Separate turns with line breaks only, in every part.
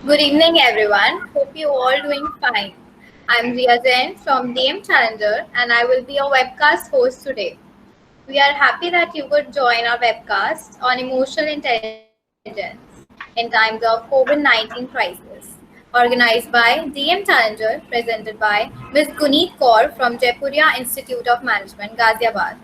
Good evening, everyone. Hope you all doing fine. I'm Ria Jain from DM Challenger, and I will be your webcast host today. We are happy that you could join our webcast on emotional intelligence in times of COVID-19 crisis, organized by DM Challenger, presented by Ms. Guneet Kaur from Jaipuria Institute of Management, Ghaziabad.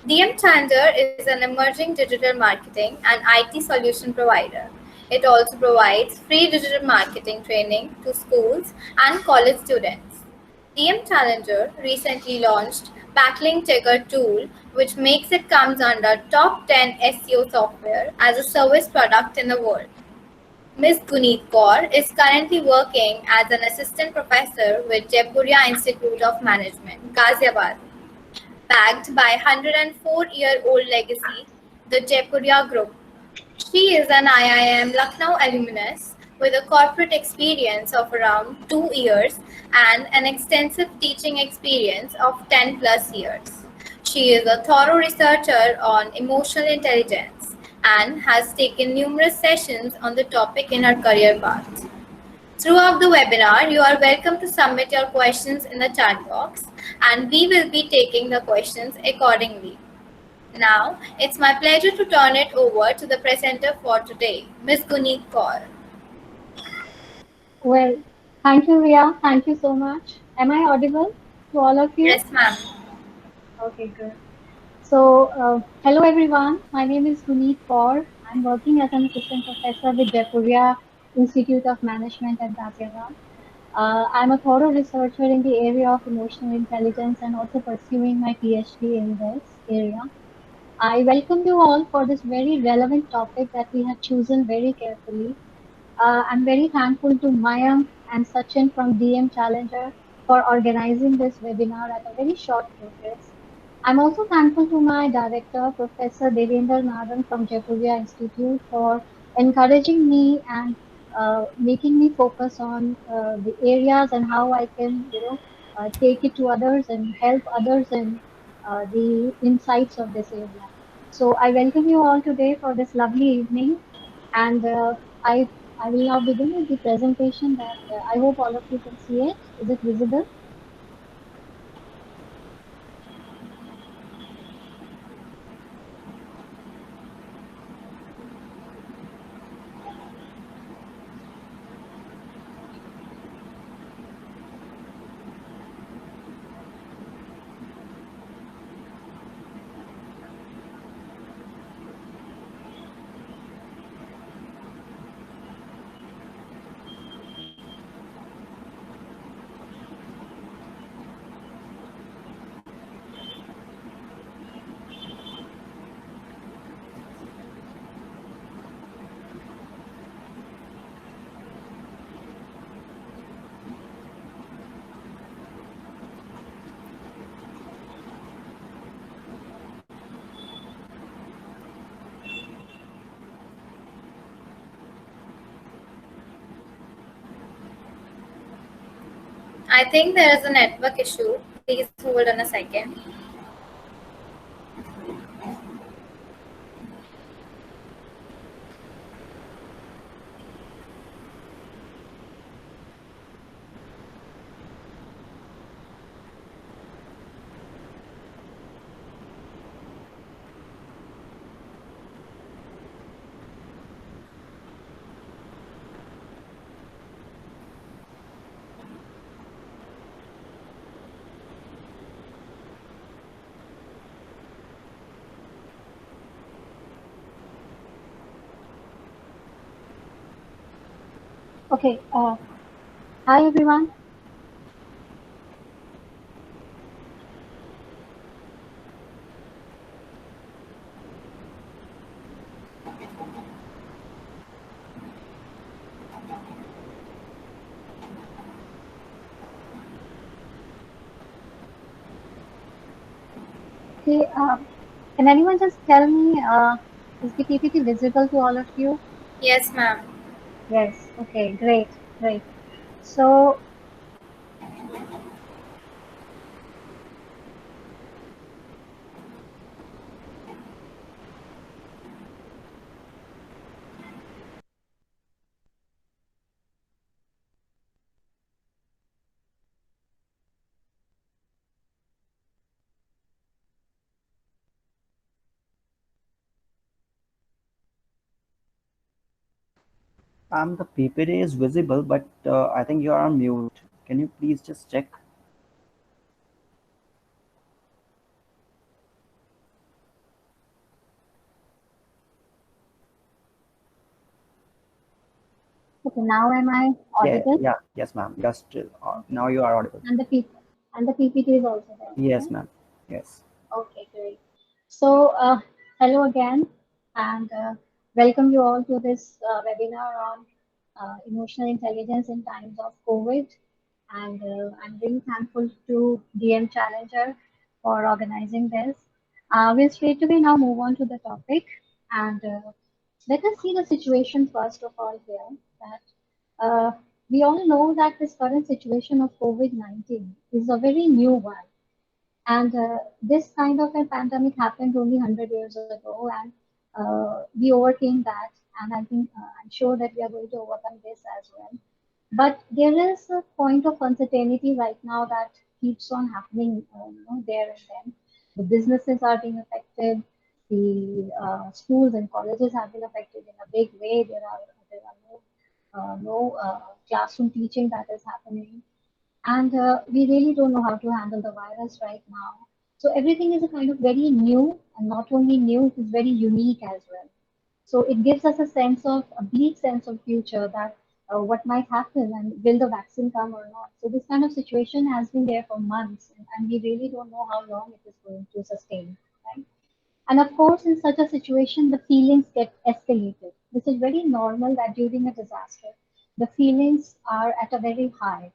DM Challenger is an emerging digital marketing and IT solution provider. It also provides free digital marketing training to schools and college students. DM Challenger recently launched Backlink Checker tool, which makes it comes under top 10 SEO software as a service product in the world. Ms. Guneet Kaur is currently working as an assistant professor with Jaipuria Institute of Management, Ghaziabad. Backed by 104-year-old legacy, the Jaipuria Group. She is an IIM Lucknow alumnus with a corporate experience of around 2 years and an extensive teaching experience of 10 plus years. She is a thorough researcher on emotional intelligence and has taken numerous sessions on the topic in her career path. Throughout the webinar, you are welcome to submit your questions in the chat box and we will be taking the questions accordingly. Now, it's my pleasure to turn it over to the presenter for today, Ms. Guneet Kaur.
Well, thank you, Ria. Thank you so much. Am I audible to all of you?
Yes, ma'am.
Okay, good. So, hello everyone. My name is Guneet Kaur. I'm working as an assistant professor with Jaipuria Institute of Management at Ghaziabad. I'm a thorough researcher in the area of emotional intelligence and also pursuing my PhD in this area. I welcome you all for this very relevant topic that we have chosen very carefully. I'm very thankful to Mayank and Sachin from DM Challenger for organizing this webinar at a very short notice. I'm also thankful to my director, Professor Devendra Nadan from Jaipuria Institute for encouraging me and making me focus on the areas and how I can, take it to others and help others in the insights of this area. So I welcome you all today for this lovely evening, and I will now begin with the presentation that I hope all of you can see it. Is it visible?
I think there is a network issue. Please hold on a second.
Okay. Hi everyone. Okay. Can anyone just tell me, is the PPT visible to all of you?
Yes, ma'am.
Yes. Okay. Great. Great. So,
The PPT is visible, but I think you are on mute. Can you please just check?
Okay, now am I
Yeah,
audible?
yeah, yes, ma'am. You're still now you are audible.
And the P and the PPT is also there,
Yes,
right?
ma'am. Yes.
Okay, great. So, hello again, and welcome you all to this webinar on emotional intelligence in times of COVID. And I'm really thankful to DM Challenger for organizing this. We'll straight away now move on to the topic, and let us see the situation first of all here. That we all know that this current situation of COVID-19 is a very new one, and this kind of a pandemic happened only 100 years ago, and we overcame that. And I think I'm sure that we are going to overcome this as well. But there is a point of uncertainty right now that keeps on happening, there and then. The businesses are being affected. The schools and colleges have been affected in a big way. There are no classroom teaching that is happening, and we really don't know how to handle the virus right now. So everything is a kind of very new, and not only new, it is very unique as well. So it gives us a sense of a bleak sense of future, that what might happen and will the vaccine come or not. So this kind of situation has been there for months, and we really don't know how long it is going to sustain. Right? And of course, in such a situation, the feelings get escalated. This is very normal that during a disaster, the feelings are at a very high.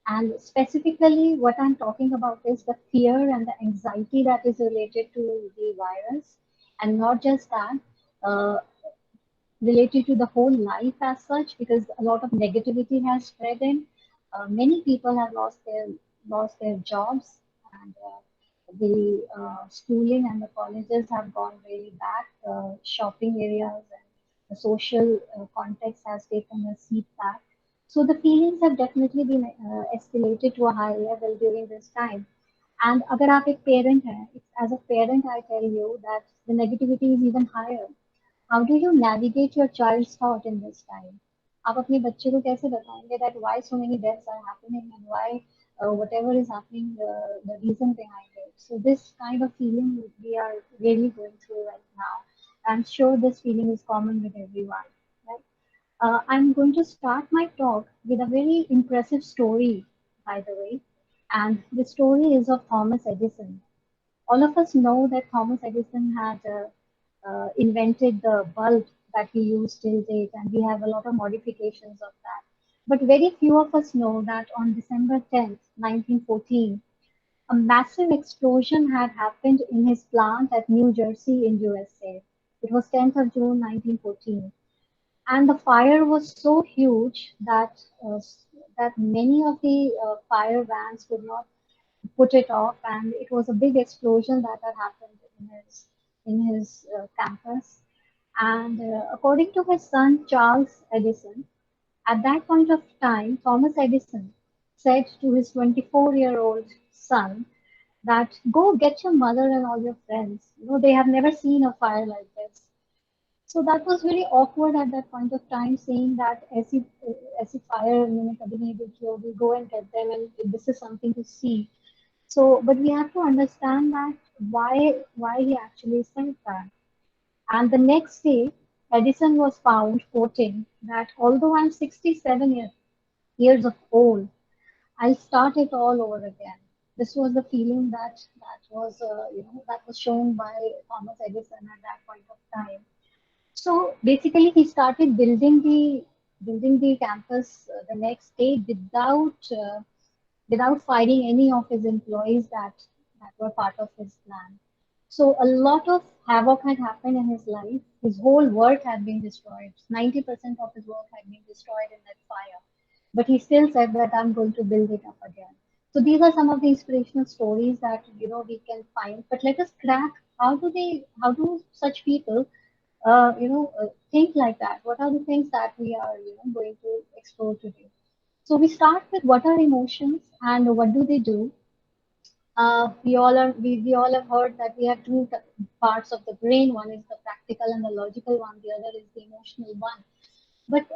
And specifically, what I'm talking about is the fear and the anxiety that is related to the virus. And not just that, uh, related to the whole life as such, because a lot of negativity has spread in. Many people have lost their jobs, and the schooling and the colleges have gone really back. Shopping areas and the social context has taken a seat back. So the feelings have definitely been escalated to a high level during this time. And अगर आप एक parent हैं, as a parent, I tell you that the negativity is even higher. How do you navigate your child's thought in this time? आप अपने बच्चे को कैसे बताएंगे that why so many deaths are happening, and why whatever is happening, the reason behind it. So this kind of feeling we are really going through right now. I'm sure this feeling is common with everyone. Right? I'm going to start my talk with a very impressive story, by the way. And the story is of Thomas Edison. All of us know that Thomas Edison had invented the bulb that we use till date, and we have a lot of modifications of that. But very few of us know that on December 10th, 1914, a massive explosion had happened in his plant at New Jersey in USA. It was 10th of June 1914, and the fire was so huge that many of the fire vans could not put it off, and it was a big explosion that had happened in his campus. And according to his son Charles Edison, at that point of time, Thomas Edison said to his 24-year-old son that go get your mother and all your friends. They have never seen a fire like this. So that was very awkward at that point of time, saying that ऐसी fire मैंने कभी नहीं देखी होगी, go and get them, and this is something to see. So, but we have to understand that why he actually said that. And the next day, Edison was found quoting that although I'm 67 years of old, I'll start it all over again. This was the feeling that was shown by Thomas Edison at that point of time. So basically, he started building the campus the next day without firing any of his employees that were part of his plan. So a lot of havoc had happened in his life. His whole work had been destroyed. 90% of his work had been destroyed in that fire. But he still said that I'm going to build it up again. So these are some of the inspirational stories that we can find. But let us crack, how do such people think like that? What are the things that we are going to explore today? So we start with what are emotions and what do they do. We all have heard that we have two parts of the brain. One is the practical and the logical one. The other is the emotional one. But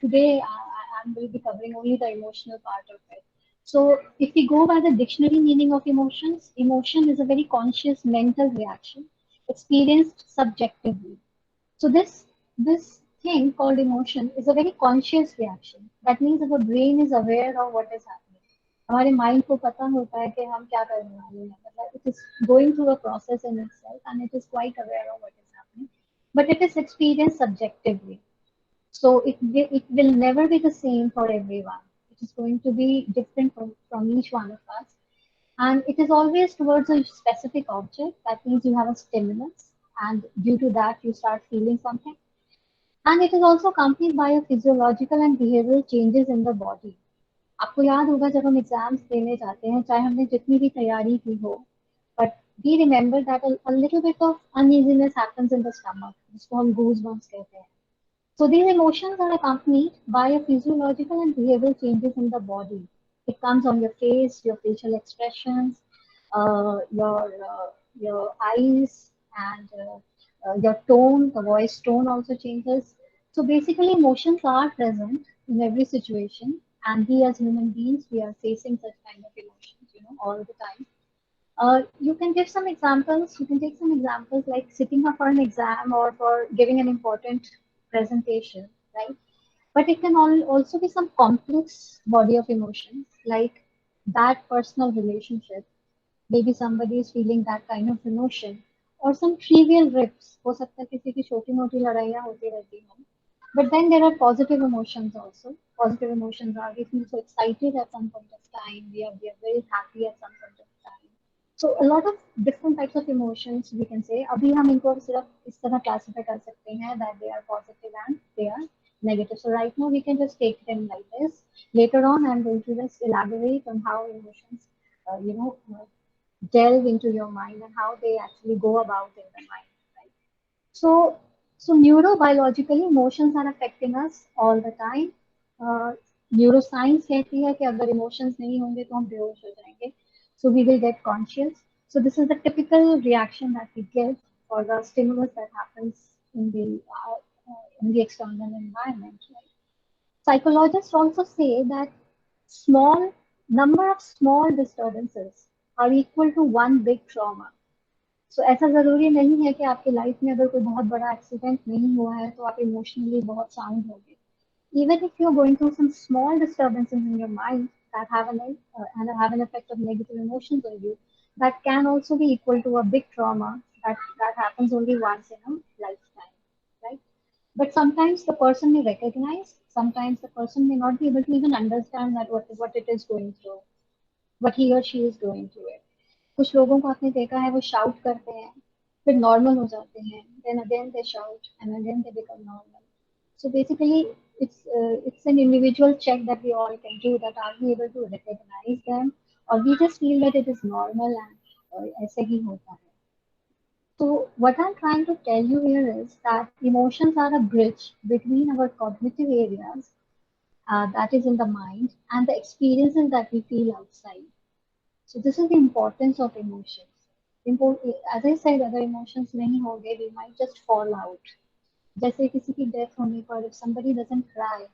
today I will be covering only the emotional part of it. So if we go by the dictionary meaning of emotions, emotion is a very conscious mental reaction experienced subjectively. So this thing called emotion is a very conscious reaction. That means our brain is aware of what is happening. हमारे mind को पता होता है कि हम क्या करने वाले हैं. मतलब it is going through a process in itself and it is quite aware of what is happening. But it is experienced subjectively. So it will never be the same for everyone. It is going to be different from each one of us. And it is always towards a specific object. That means you have a stimulus, and due to that, you start feeling something. And it is also accompanied by a physiological and behavioral changes in the body. आपको याद होगा जब हम exams देने जाते हैं चाहे हमने जितनी भी तैयारी की हो but we remember that a little bit of uneasiness happens in the stomach जिसको हम goosebumps कहते हैं. So these emotions are accompanied by a physiological and behavioral changes in the body. It comes on your face, your facial expressions, uh, your uh, your eyes, and your tone. The voice tone also changes. So basically, emotions are present in every situation, and we as human beings we are facing such kind of emotions, all the time. You can give some examples. You can take some examples like sitting up for an exam or for giving an important presentation, right? But it can also be some complex body of emotions like that personal relationship. Maybe somebody is feeling that kind of emotion or some trivial rips. हो सकता है किसी की छोटी मोटी लड़ाइयाँ होती रहती हों. But then there are positive emotions also. Positive emotions are we feel so excited at some point of time. We are very happy at some point of time. So a lot of different types of emotions we can say. अभी हम इनको सिर्फ इस तरह classify कर सकते हैं that they are positive and they are negative. So right now we can just take them like this. Later on, I'm going to just elaborate on how emotions, delve into your mind and how they actually go about in the mind. Right? So, so neurobiologically, emotions are affecting us all the time. Neuroscience कहती है कि अगर emotions नहीं होंगे तो हम बेहोश हो जाएंगे. So we will get conscious. So this is the typical reaction that we get for the stimulus that happens in the external environment. Right? Psychologists also say that small number of small disturbances are equal to one big trauma. So ऐसा जरूरी नहीं है कि आपकी life में अगर कोई बहुत बड़ा एक्सीडेंट नहीं हुआ है तो आप इमोशनली बहुत साउंड होगे. Even if you're going through some small disturbances in your mind that have an effect of negative emotions on you, that can also be equal to a big trauma that happens only once in a lifetime, right? But sometimes the person may recognize, sometimes the person may not be able to even understand that what it is going through, what he or she is going through it. कुछ लोगों को आपने देखा है वो shout करते हैं फिर नॉर्मल हो जाते हैं then again they shout and again they become normal. So basically it's an individual check that we all can do that are we able to recognize them or we just feel that it is normal and ऐसे ही होता है. So what I'm trying to tell you here is that emotions are a bridge between our cognitive areas that is in the mind and the experiences that we feel outside. So this is the importance of emotions. As I said, अगर emotions नहीं होंगे, we might just fall out. जैसे किसी की death होने पर, if somebody doesn't cry,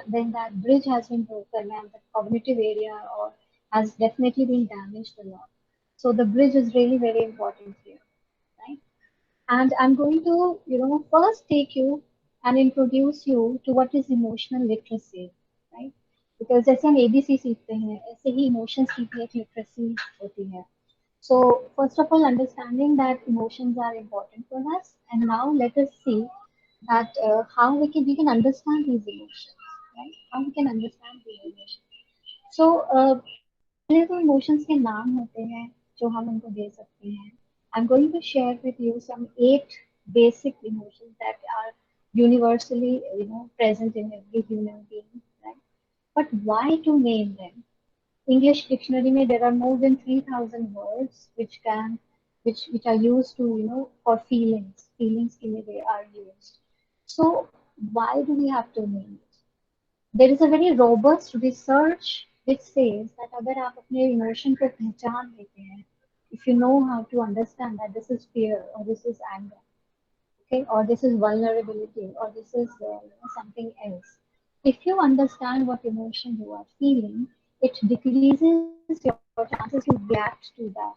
then that bridge has been broken and the cognitive area or has definitely been damaged a lot. So the bridge is really very important here, right? And I'm going to, first take you and introduce you to what is emotional literacy, right? Because जैसे हम ABC सीखते हैं, ऐसे ही emotions की भी एक literacy होती है. So first of all, understanding that emotions are important for us, and now let us see that how we can understand these emotions, right? How we can understand these emotions. So पहले तो emotions के नाम होते हैं जो हम उनको दे सकते हैं. I'm going to share with you some 8 basic emotions that are universally, present in every human being, right? But why to name them? English dictionary में there are more than 3,000 words which are used to, for feelings. Feelings के लिए they are used. So why do we have to name it? There is a very robust research which says that अगर आप अपने emotion को पहचान लेते हैं, if you know how to understand that this is fear or this is anger, okay, or this is vulnerability, or this is something else. If you understand what emotion you are feeling, it decreases your chances to react to that.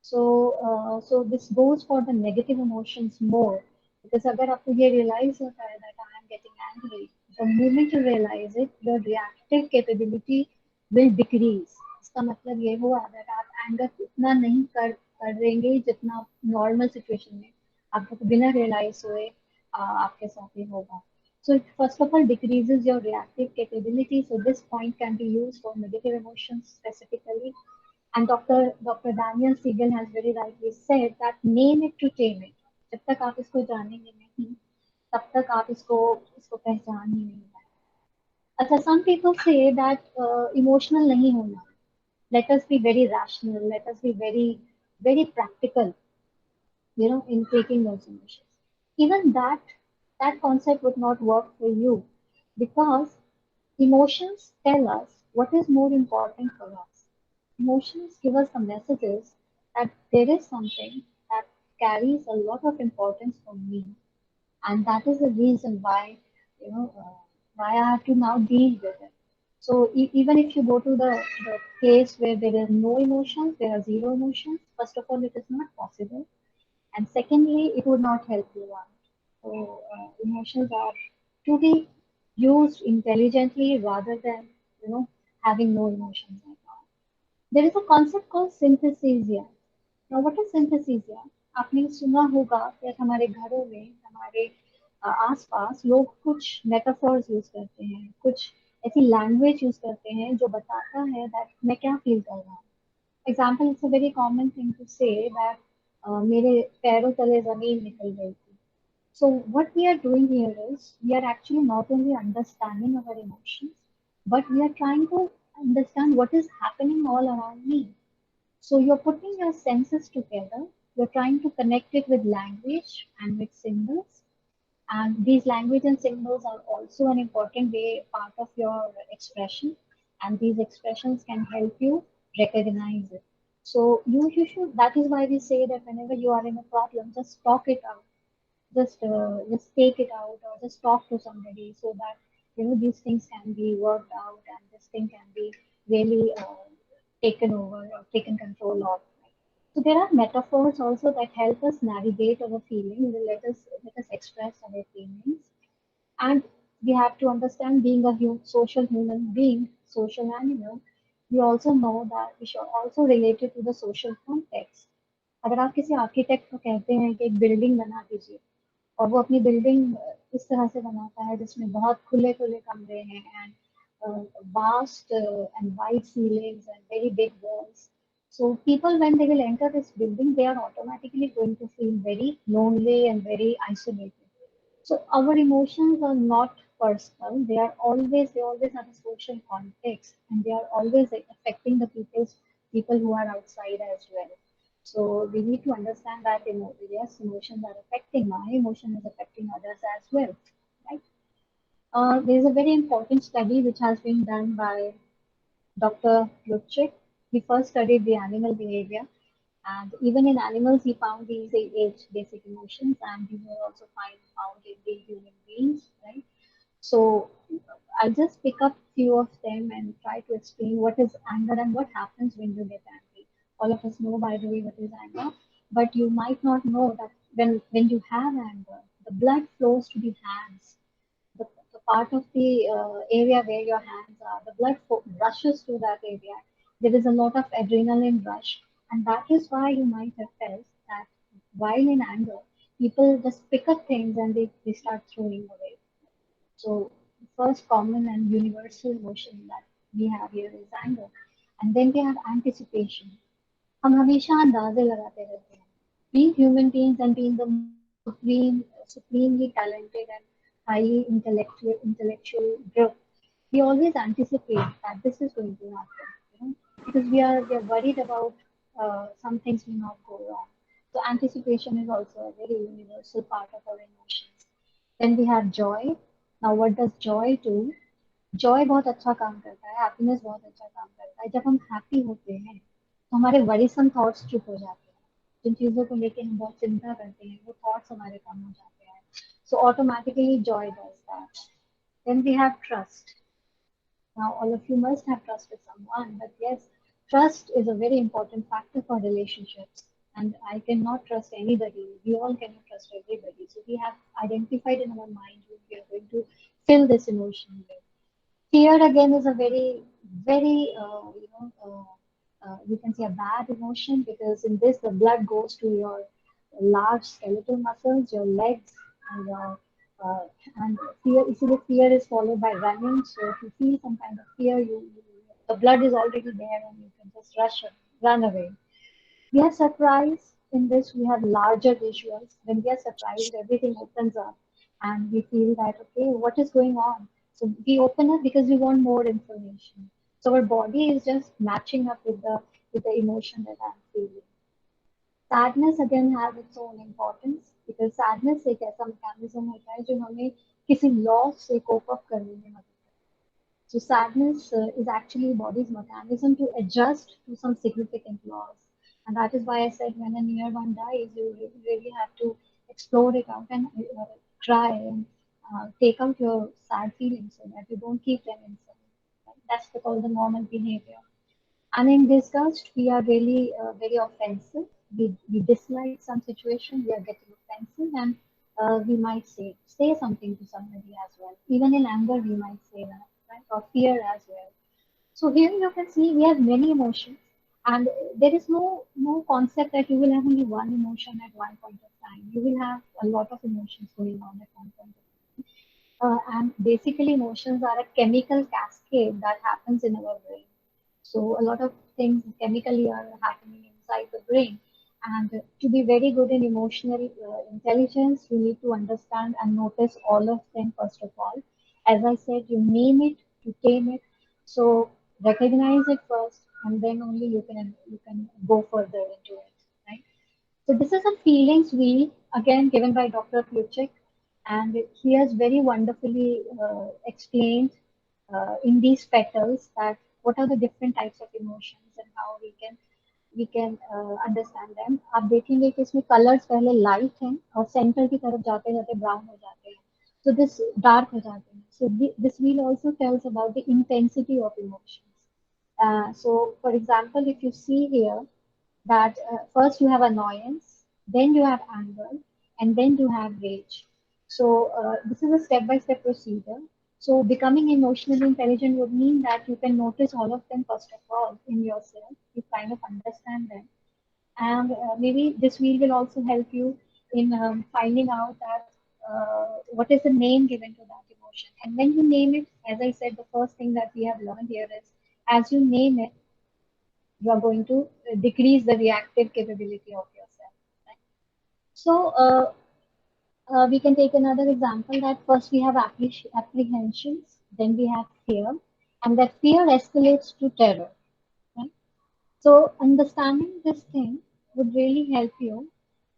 So this goes for the negative emotions more, because अगर आपको ये realize होता है that I am getting angry, the moment you realize it, your reactive capability will decrease. इसका मतलब ये हुआ that आप anger इतना नहीं करेंगे जितना normal situation में आपको बिना realize हुए आपके साथ ही होगा. So it first of all decreases your reactive capability. So this point can be used for negative emotions specifically. And Dr. Daniel Siegel has very rightly said that name it to tame it. जब तक आप इसको जानेंगे नहीं, तब तक आप इसको इसको पहचान ही नहीं पाएंगे. अच्छा, some people say that emotional नहीं होना. Let us be very rational. Let us be very practical, in taking those emotions. Even that concept would not work for you, because emotions tell us what is more important for us. Emotions give us the messages that there is something that carries a lot of importance for me, and that is the reason why why I have to now deal with it. So even if you go to the case where there is no emotions, there are zero emotions. First of all, it is not possible, and secondly, it would not help you out. So emotions are to be used intelligently rather than having no emotions at all. There is a concept called synthesia. Now, what is synthesia? आपने सुना होगा कि हमारे घरों में, हमारे आसपास लोग कुछ मेटाफॉर्स यूज करते हैं, कुछ ऐसी लैंग्वेज यूज करते हैं जो बताता है दैट मैं क्या फील कर रहा हूँ. Example, it's a very common thing to say that मेरे पैरों तले जमीन निकल गई थी. So what we are doing here is we are actually not only understanding our emotions, but we are trying to understand what is happening all around me. So you're putting your senses together, you're trying to connect it with language and with symbols. And these language and symbols are also an important way part of your expression. And these expressions can help you recognize it. So you should, that is why we say that whenever you are in a problem, just talk it out, just take it out, or just talk to somebody, so that these things can be worked out and this thing can be really taken over or taken control of. So there are metaphors also that help us navigate our feelings, let us express our feelings. And we have to understand, being a social human being, social animal, we also know that we should also relate it to the social context. अगर आप किसी architect को कहते हैं कि एक building बना दीजिए, और वो अपनी बिल्डिंग इस तरह से बनाता है जिसमें बहुत खुले खुले कमरे हैं, and vast and wide ceilings and very big walls. So people, when they will enter this building, they are automatically going to feel very lonely and very isolated. So our emotions are not personal. They always have a social context, and they are always like, affecting the people who are outside as well. So we need to understand that yes, emotions are affecting my emotion is affecting others as well, right? There is a very important study which has been done by Dr. Lutchik. He first studied the animal behavior, and even in animals, he found these eight basic emotions, and these were also found in the human beings, right? So I'll just pick up few of them and try to explain what is anger and what happens when you get angry. All of us know, by the way, what is anger, but you might not know that when you have anger, the blood flows to the hands, the part of the area where your hands are, the blood rushes to that area. There is a lot of adrenaline rush, and that is why you might have felt that while in anger, people just pick up things and they start throwing away. So the first common and universal emotion that we have here is anger. And then we have anticipation. हम हमेशा अंदाजे लगाते रहते हैं. Being human beings and being the supremely talented and highly intellectual group, we always anticipate that this is going to happen, because we are worried about some things will not go wrong. So anticipation is also a very universal part of our emotions. Then we have joy. Now what does joy do? Joy बहुत अच्छा काम करता है, happiness बहुत अच्छा काम करता है. जब हम हैप्पी होते हैं तो हमारे वरीसम थॉट्स चुप हो जाते हैं. जिन चीज़ों को लेके हम बहुत चिंता करते हैं वो थॉट्स हमारे कम हो जाते हैं. So automatically joy does that. Then we have trust. Now all of you must have trust with someone, but yes, trust is a very important factor for relationships. And I cannot trust anybody. We all cannot trust everybody. So we have identified in our mind who we are going to fill this emotion with. Fear again is a very, you can say a bad emotion, because in this the blood goes to your large skeletal muscles, your legs, and uh, and fear. Easily fear is followed by running. So if you feel some kind of fear, the blood is already there, and you can just run away. We are surprised in this, we have larger visuals. When we are surprised, everything opens up and we feel that, okay, what is going on? So we open up because we want more information. So our body is just matching up with the emotion that I'm feeling. Sadness again has its own importance, because sadness एक ऐसा mechanism होता है जो हमें किसी loss से cope up करने में मदद करता है. So sadness is actually body's mechanism to adjust to some significant loss. And that is why I said when a near one dies, you really have to explore it out and try and take out your sad feelings so that you don't keep them inside. That's called the normal behavior. And in disgust, we are really very offensive. We dislike some situation, we are getting offensive, and we might say something to somebody as well. Even in anger, we might say that, right? Or fear as well. So here you can see we have many emotions, and there is no concept that you will have only one emotion at one point of time. You will have a lot of emotions going on at one point of time. And basically, emotions are a chemical cascade that happens in our brain. So a lot of things chemically are happening inside the brain. And to be very good in emotional intelligence, you need to understand and notice all of them first of all. As I said, you name it, you tame it. So recognize it first, and then only you can go further into it, right? So this is a feelings wheel, again given by Dr. Plutchik, and he has very wonderfully explained in these petals that what are the different types of emotions and how we can understand them. आप देखेंगे कि इसमें colors पहले light हैं और center की तरफ जाते जाते brown हो जाते हैं. So this dark हो जाते हैं. So this wheel also tells about the intensity of emotions. So for example, if you see here, that first you have annoyance, then you have anger, and then you have rage. So this is a step-by-step procedure. So becoming emotionally intelligent would mean that you can notice all of them first of all in yourself. You kind of understand them, and maybe this wheel will also help you in finding out that what is the name given to that emotion. And when you name it, as I said, the first thing that we have learned here is as you name it, you are going to decrease the reactive capability of yourself. Right? So we can take another example that first we have apprehensions, then we have fear, and that fear escalates to terror. Right? So understanding this thing would really help you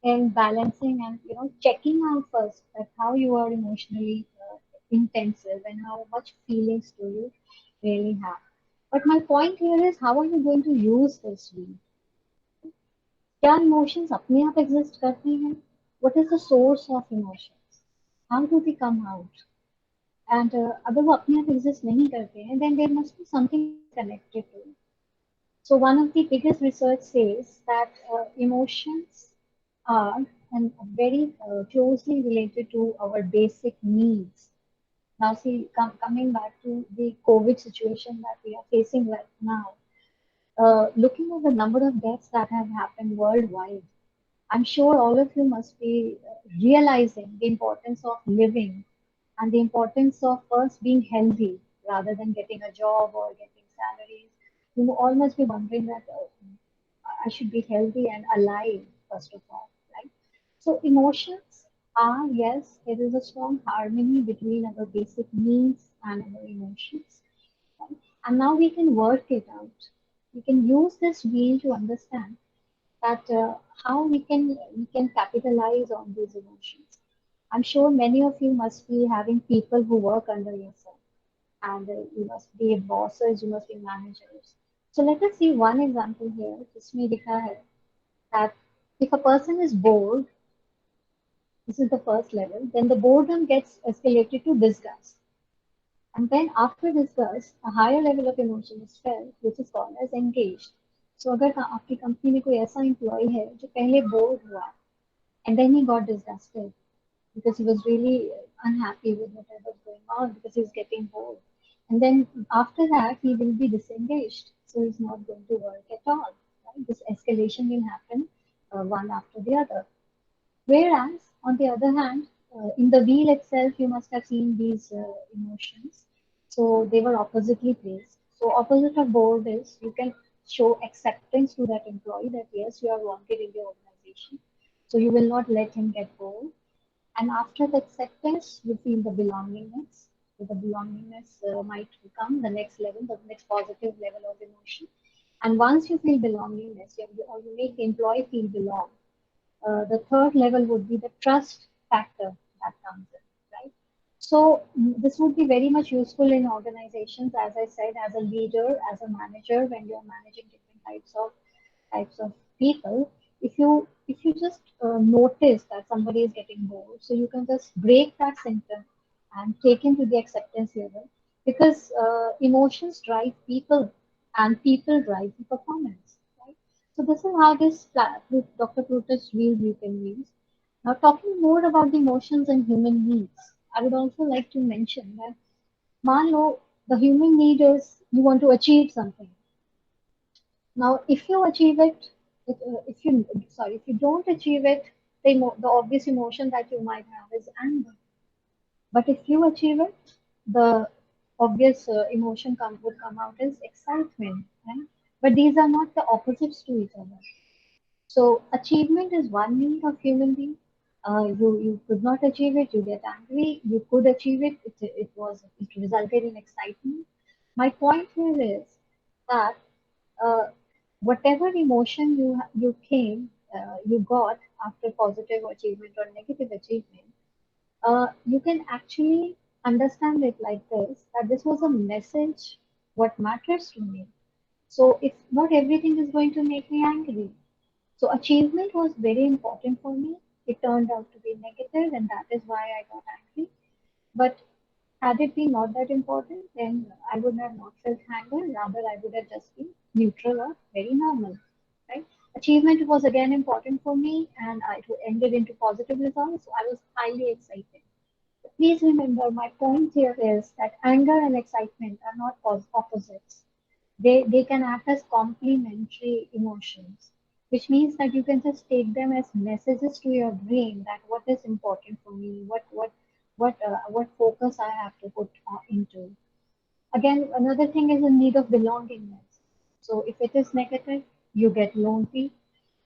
in balancing and checking out first that how you are emotionally intensive and how much feelings do you really have. But my point here is how are you going to use this wheel? क्या emotions अपने आप exist करते हैं? What is the source of emotions? How do they come out? And अगर वो अपने आप exist नहीं करते हैं, then there must be something connected to it. So one of the biggest research says that emotions are and very closely related to our basic needs. Now, see, coming back to the COVID situation that we are facing right now, looking at the number of deaths that have happened worldwide, I'm sure all of you must be realizing the importance of living and the importance of first being healthy rather than getting a job or getting salaries. You all must be wondering that I should be healthy and alive, first of all, right? So, emotions are, yes, there is a strong harmony between our basic needs and our emotions. Right? And now we can work it out. We can use this wheel to understand that how we can capitalize on these emotions. I'm sure many of you must be having people who work under yourself, and you must be bosses, you must be managers. So let us see one example here. जिसमें लिखा है that If a person is bored, this is the first level, then the boredom gets escalated to disgust. And then after disgust, a higher level of emotion is felt, which is called as engaged. So अगर आपकी company में कोई ऐसा employ है जो पहले board हुआ and then he got disgusted because he was really unhappy with whatever was going on because he was getting bored. And then after that, he will be disengaged. So he's not going to work at all. Right? This escalation will happen one after the other. Whereas, on the other hand, in the wheel itself, you must have seen these emotions. So they were oppositely placed. So opposite of bored is you can show acceptance to that employee that yes, you are wanted in the organization. So you will not let him get bored. And after the acceptance, you feel the belongingness. So the belongingness might become the next level, the next positive level of emotion. And once you feel belongingness, or you make the employee feel belong, the third level would be the trust factor that comes in, right? So this would be very much useful in organizations, as I said, as a leader, as a manager, when you're managing different types of people. If you just notice that somebody is getting bored, so you can just break that symptom and take him to the acceptance level, because emotions drive people and people drive the performance, right? So this is how this Dr. Plutus wheel you can use. Now, talking more about the emotions and human needs, I would also like to mention that Manlo, the human need is you want to achieve something. Now, if you achieve it, if you don't achieve it, the obvious emotion that you might have is anger. But if you achieve it, the obvious emotion would come out as excitement, right? But these are not the opposites to each other. So achievement is one need of human being. You could not achieve it, you get angry. You could achieve it, it resulted in excitement. My point here is that uh, whatever emotion you got after positive achievement or negative achievement, you can actually understand it like this: that this was a message. What matters to me. So if not everything is going to make me angry, so achievement was very important for me. It turned out to be negative, and that is why I got angry. But had it been not that important, then I would have not felt anger. Rather, I would have just been neutral or very normal. Right? Achievement was again important for me, and it ended into positive results. So I was highly excited. Please remember, my point here is that anger and excitement are not opposites. They can act as complementary emotions, which means that you can just take them as messages to your brain that what is important for me, what focus I have to put into. Again, another thing is a need of belongingness. So if it is negative, you get lonely,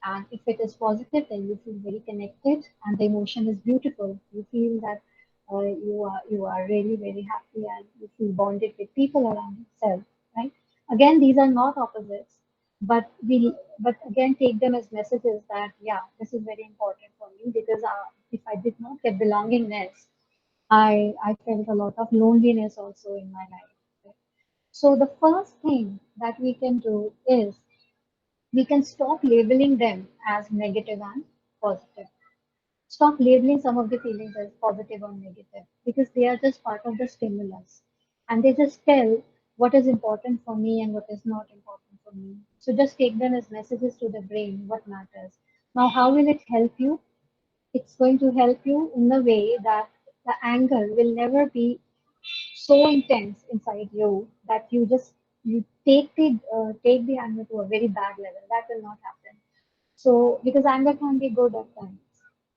and if it is positive, then you feel very connected, and the emotion is beautiful. You feel that you are really very happy, and you feel bonded with people around yourself, right? Again, these are not opposites, but again take them as messages that yeah, this is very important for me, because if I did not get belongingness, I felt a lot of loneliness also in my life. Right? So the first thing that we can do is we can stop labeling them as negative and positive. Stop labeling some of the feelings as positive or negative, because they are just part of the stimulus, and they just tell what is important for me and what is not important for me. So just take them as messages to the brain, what matters. Now, how will it help you? It's going to help you in the way that the anger will never be so intense inside you that you take the anger to a very bad level. That will not happen. So because anger can be good at times,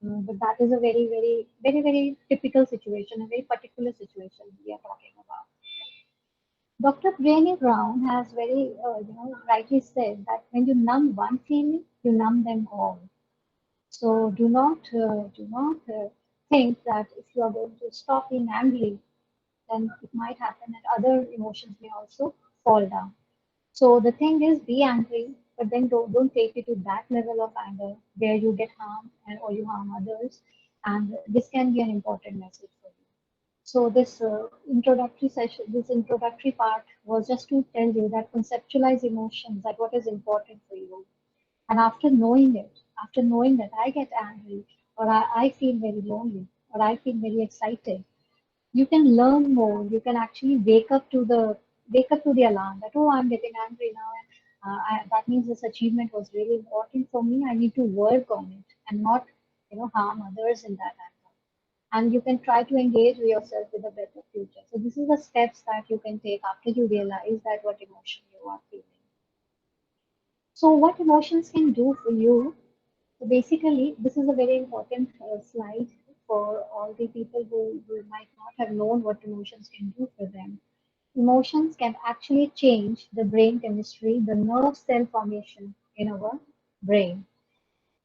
but that is a very very typical situation, a very particular situation we are talking about. Dr. Brené Brown has very rightly said that when you numb one feeling, you numb them all. So do not think that if you are going to stop being angry, then it might happen that other emotions may also fall down. So the thing is, be angry, but then don't take it to that level of anger where you get harmed and or you harm others. And this can be an important message for you. So this introductory session, this introductory part was just to tell you that conceptualize emotions, that what is important for you. And after knowing it, after knowing that I get angry, or I feel very lonely, or I feel very excited, you can learn more. You can actually wake up to the alarm that, oh, I'm getting angry now, and that means this achievement was really important for me. I need to work on it and not, harm others in that anger. And you can try to engage with yourself with a better future. So this is the steps that you can take after you realize that what emotion you are feeling. So what emotions can do for you? So basically, this is a very important slide for all the people who might not have known what emotions can do for them. Emotions can actually change the brain chemistry, the nerve cell formation in our brain.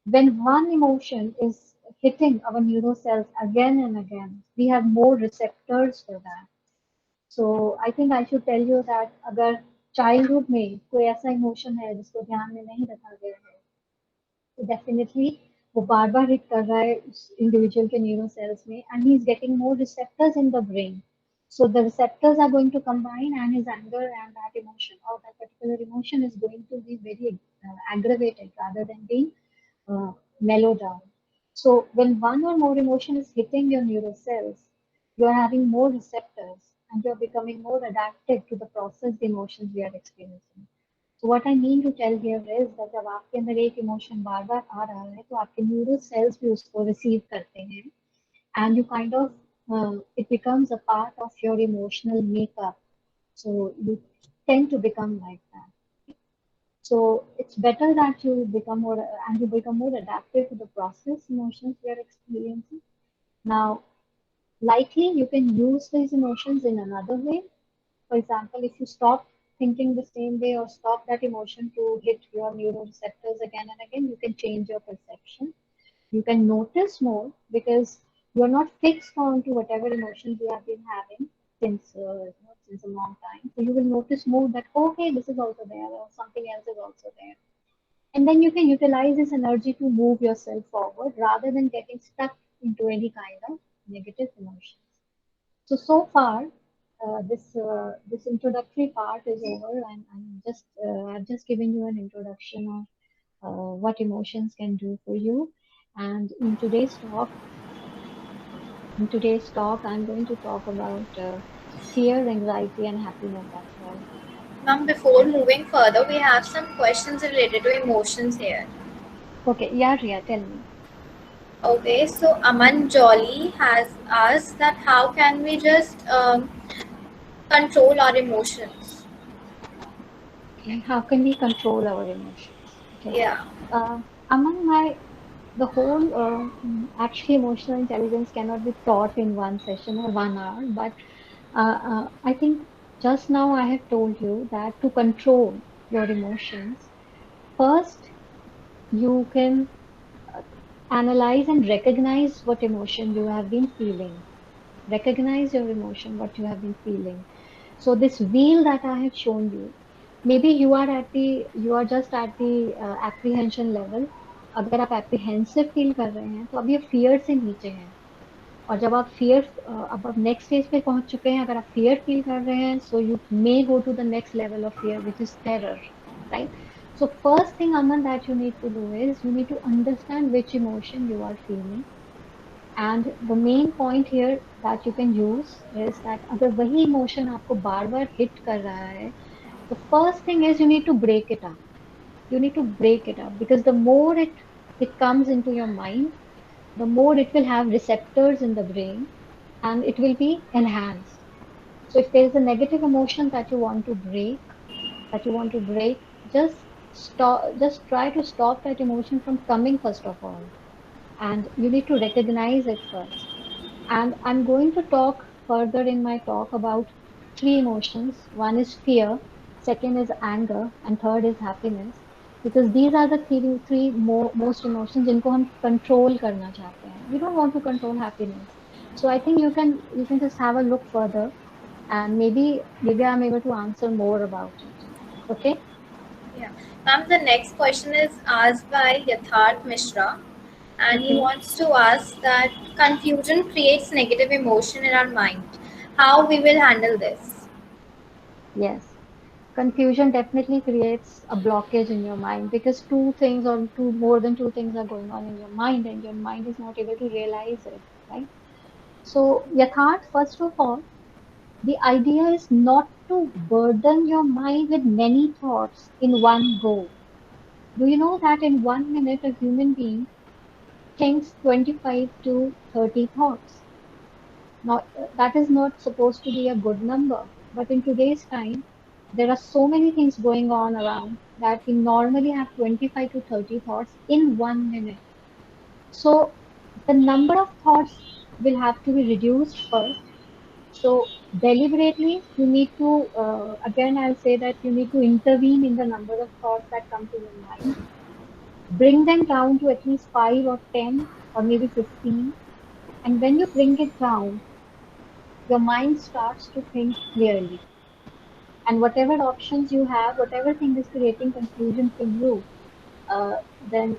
When one emotion is hitting our neurocells again and again, we have more receptors for that. So I think I should tell you that अगर childhood में कोई ऐसा emotion है जिसको ध्यान में नहीं रखा गया है, तो definitely वो बार बार हिट कर रहा है उस individual के neural cells में, and he is getting more receptors in the brain. So the receptors are going to combine, and his anger and that emotion or that particular emotion is going to be very aggravated rather than being mellowed down. So when one or more emotion is hitting your neural cells, you are having more receptors and you are becoming more adapted to the processed emotions we are experiencing. So what I mean to tell here is that जब आपके अंदर एक emotion बार बार आ रहा है तो आपके neural sales भी उसको रिसीव करते हैं, and you kind of it becomes a part of your emotional makeup. So you tend to become like that. So it's better that you become more and you become more adaptive to the process emotions you are experiencing. Now, likely you can use these emotions in another way. For example, if you stop thinking the same way or stop that emotion to hit your neuroreceptors again and again, you can change your perception. You can notice more because you're not fixed on to whatever emotions you have been having since a long time. So you will notice more that, okay, this is also there or something else is also there. And then you can utilize this energy to move yourself forward rather than getting stuck into any kind of negative emotions. So far, this introductory part is over, and I've just given you an introduction of what emotions can do for you. And in today's talk, I'm going to talk about fear, anxiety, and happiness as well.
Ma'am, before moving further, we have some questions related to emotions here.
Okay, yeah, Ria, tell me.
Okay, so Aman Jolly has asked that how can we just control our emotions?
Okay, how can we control our emotions? Okay,
Yeah.
among the whole actually emotional intelligence cannot be taught in one session or 1 hour, but I think just now I have told you that to control your emotions, first you can analyze and recognize what emotion you have been feeling. Recognize your emotion, what you have been feeling. So this wheel that I have shown you, maybe you are just at the apprehension level. अगर आप apprehensive feel कर रहे हैं तो अब ये fear से नीचे हैं, और जब आप अब आप नेक्स्ट स्टेज पे पहुंच चुके हैं, अगर आप fear feel कर रहे हैं, so you may go to the next level of fear, which is terror, right? So first thing, Aman, that you need to do is you need to understand which emotion you are feeling. And the main point here that you can use is that अगर वही emotion आपको बार बार hit कर रहा है, the first thing is you need to break it up. You need to break it up because the more it comes into your mind, the more it will have receptors in the brain and it will be enhanced. So if there is a negative emotion that you want to break, just try to stop that emotion from coming first of all. And you need to recognize it first. And I'm going to talk further in my talk about three emotions. One is fear, second is anger, and third is happiness. Because these are the most emotions जिनको हम control करना चाहते हैं. We don't want to control happiness. So I think you can just have a look further, and maybe I'm able to answer more about it. Okay?
Yeah. Ma'am, the next question is asked by Yatharth Mishra, and he
Okay.
wants to ask that confusion creates negative emotion in our mind. How we will handle this?
Yes. Confusion definitely creates a blockage in your mind because two things or two more than two things are going on in your mind and your mind is not able to realize it, right? So, Yatharth, first of all, the idea is not to burden your mind with many thoughts in one go. Do you know that in 1 minute a human being thinks 25 to 30 thoughts? Now, that is not supposed to be a good number, but in today's time, there are so many things going on around that we normally have 25 to 30 thoughts in 1 minute. So, the number of thoughts will have to be reduced first. So, deliberately, you need to, again, I'll say that you need to intervene in the number of thoughts that come to your mind, bring them down to at least 5 or 10 or maybe 15. And when you bring it down, your mind starts to think clearly. And whatever options you have, whatever thing is creating confusion for you, then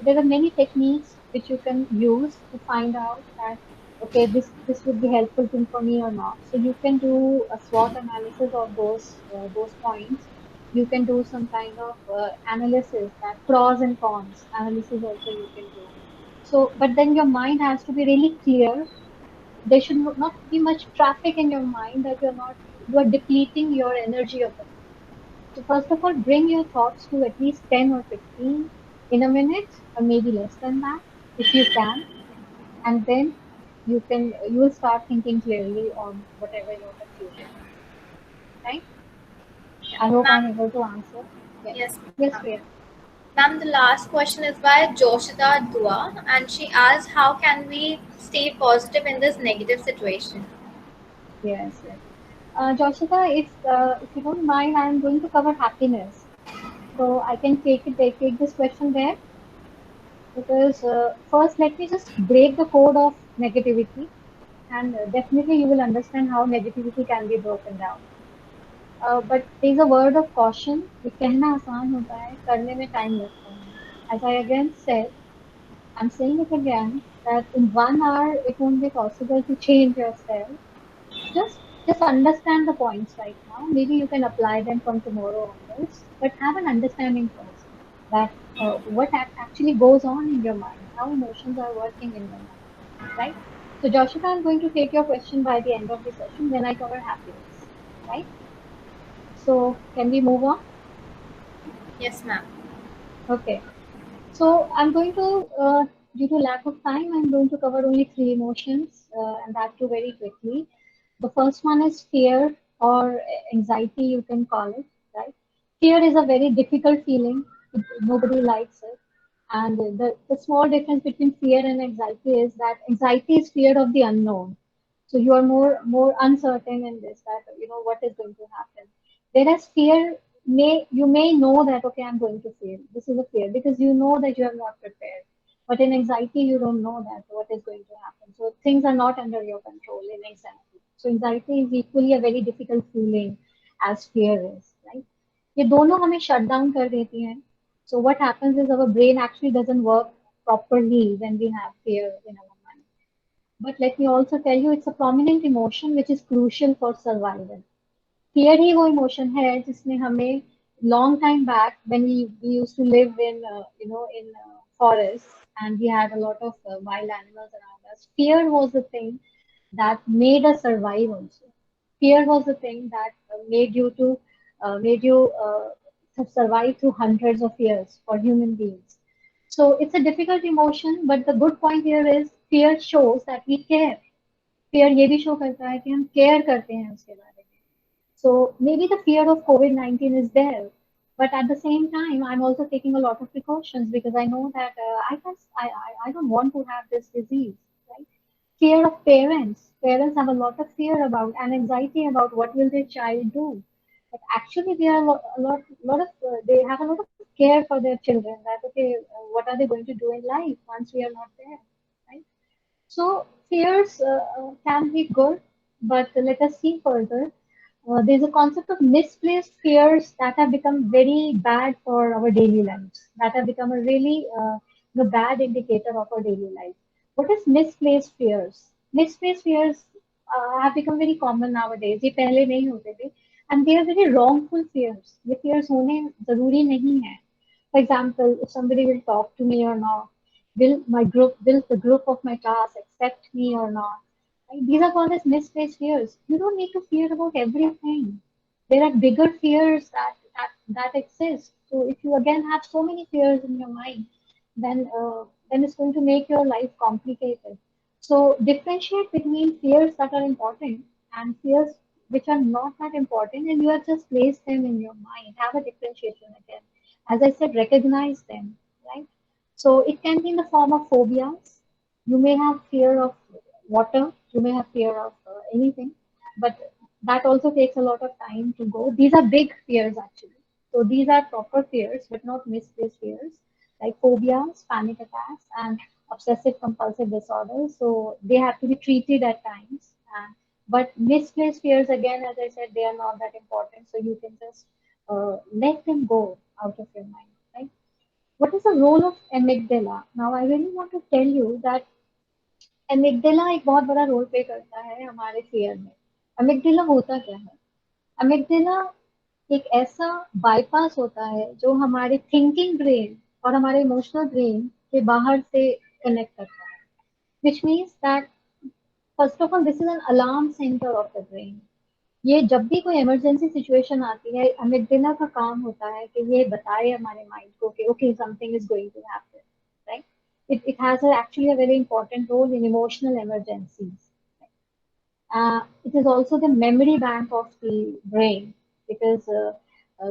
there are many techniques which you can use to find out that okay, this would be helpful thing for me or not. So you can do a SWOT analysis of those points. You can do some kind of analysis, that pros and cons analysis also you can do. So, but then your mind has to be really clear. There should not be much traffic in your mind that you are depleting your energy of the mind. So first of all, bring your thoughts to at least 10 or 15 in a minute, or maybe less than that, if you can, and then you will start thinking clearly on whatever your confusion is. Right?
Yeah.
I hope I'm
Ma'am,
able to answer. Yes.
yes,
Yes,
ma'am.
Priya.
Ma'am, the last question is by Joshida Dua, and she asks, how can we stay positive in this negative situation?
Yes, yes. Joshita, if you don't mind, I'm going to cover happiness. So I can take this question there because first let me just break the code of negativity and definitely you will understand how negativity can be broken down. But there's a word of caution कि कहना आसान होता है करने में time लगता है. As I again said, I'm saying it again that in 1 hour it won't be possible to change yourself. Just understand the points right now. Maybe you can apply them from tomorrow onwards, but have an understanding first that what actually goes on in your mind, how emotions are working in your mind, right? So, Joshua, I'm going to take your question by the end of the session when I cover happiness, right? So, can we move on?
Yes, ma'am.
Okay. So, due to lack of time, I'm going to cover only three emotions, and that too very quickly. The first one is fear or anxiety, you can call it, right? Fear is a very difficult feeling. Nobody likes it. And the small difference between fear and anxiety is that anxiety is fear of the unknown. So you are more uncertain in this, that you know what is going to happen. Whereas fear you may know that okay, I'm going to fail. This is a fear because you know that you are not prepared. But in anxiety, you don't know that what is going to happen. So things are not under your control in anxiety. So anxiety is equally a very difficult feeling as fear is, right? ये दोनों हमें shut down कर देती हैं. So what happens is our brain actually doesn't work properly when we have fear in our mind. But let me also tell you, it's a prominent emotion which is crucial for survival. Fear ही वो emotion है जिसने हमें long time back when we used to live in in forests and we had a lot of wild animals around us. Fear was the thing that made us survive also. Fear was the thing that made you survive through hundreds of years for human beings. So it's a difficult emotion, but the good point here is fear shows that we care. Fear ये भी show करता है कि हम care करते हैं उसके बारे में. So maybe the fear of COVID-19 is there, but at the same time, I'm also taking a lot of precautions because I know that I don't want to have this disease, right? Fear of parents. Parents have a lot of fear about and anxiety about what will their child do. But actually, they are they have a lot of care for their children. That okay, what are they going to do in life once we are not there, right? So fears can be good, but let us see further. There's a concept of misplaced fears that have become very bad for our daily lives. That have become a really bad indicator of our daily life. What is misplaced fears? Misplaced fears have become very common nowadays. ये पहले नहीं होते थे. and they are very wrongful fears. ये fears होने जरूरी नहीं है. For example, if somebody will talk to me or not, will the group of my class accept me or not? Right? These are called as misplaced fears. You don't need to fear about everything. There are bigger fears that exist. So if you again have so many fears in your mind, then it's going to make your life complicated. So differentiate between fears that are important and fears which are not that important, and you have just placed them in your mind. Have a differentiation again. As I said, recognize them, right? So it can be in the form of phobias. You may have fear of water, you may have fear of anything, but that also takes a lot of time to go. These are big fears actually. So these are proper fears, but not misplaced fears, like phobias, panic attacks, and obsessive compulsive disorders. So they have to be treated at times. But misplaced fears, again, as I said, they are not that important. So you can just let them go out of your mind, right? What is the role of amygdala? Now, I really want to tell you that amygdala एक बहुत बड़ा role play करता है हमारे fear में. Amygdala होता क्या है? Amygdala एक ऐसा bypass होता है जो हमारे thinking brain और हमारे emotional brain के बाहर से connect करता है. Which means that first of all, this is an alarm center of the brain. ये जब भी कोई इमरजेंसी सिचुएशन आती है, अमिगडाला का काम होता है कि ये बताए हमारे माइंड को कि okay something is going to happen, right? It has actually a very important role in emotional emergencies. It is also the memory bank of the brain because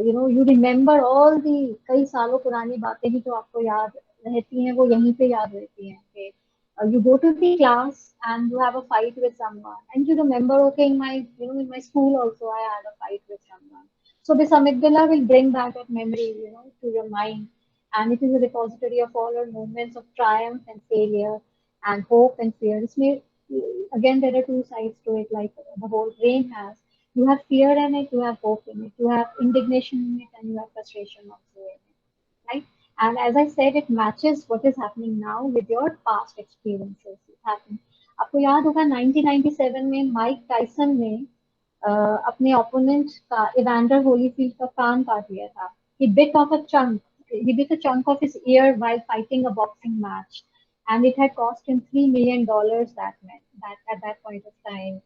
you remember all the कई सालों पुरानी बातें ही जो आपको याद रहती हैं वो यहीं पे याद रहती हैं कि you go to the class and you have a fight with someone and you remember okay in my school also I had a fight with someone. So this amygdala will bring back that memory to your mind, and it is a repository of all our moments of triumph and failure and hope and fear. Again, there are two sides to it, like the whole brain has. You have fear in it, you have hope in it, you have indignation in it, and you have frustration also in it, right? And as I said, it matches what is happening now with your past experiences. It happened. आपको याद होगा 1997 में Mike Tyson ने अपने opponent का Evander Holyfield का कान काट लिया था. He bit off a chunk. He bit a chunk of his ear while fighting a boxing match, and it had cost him $3 million at that point of time.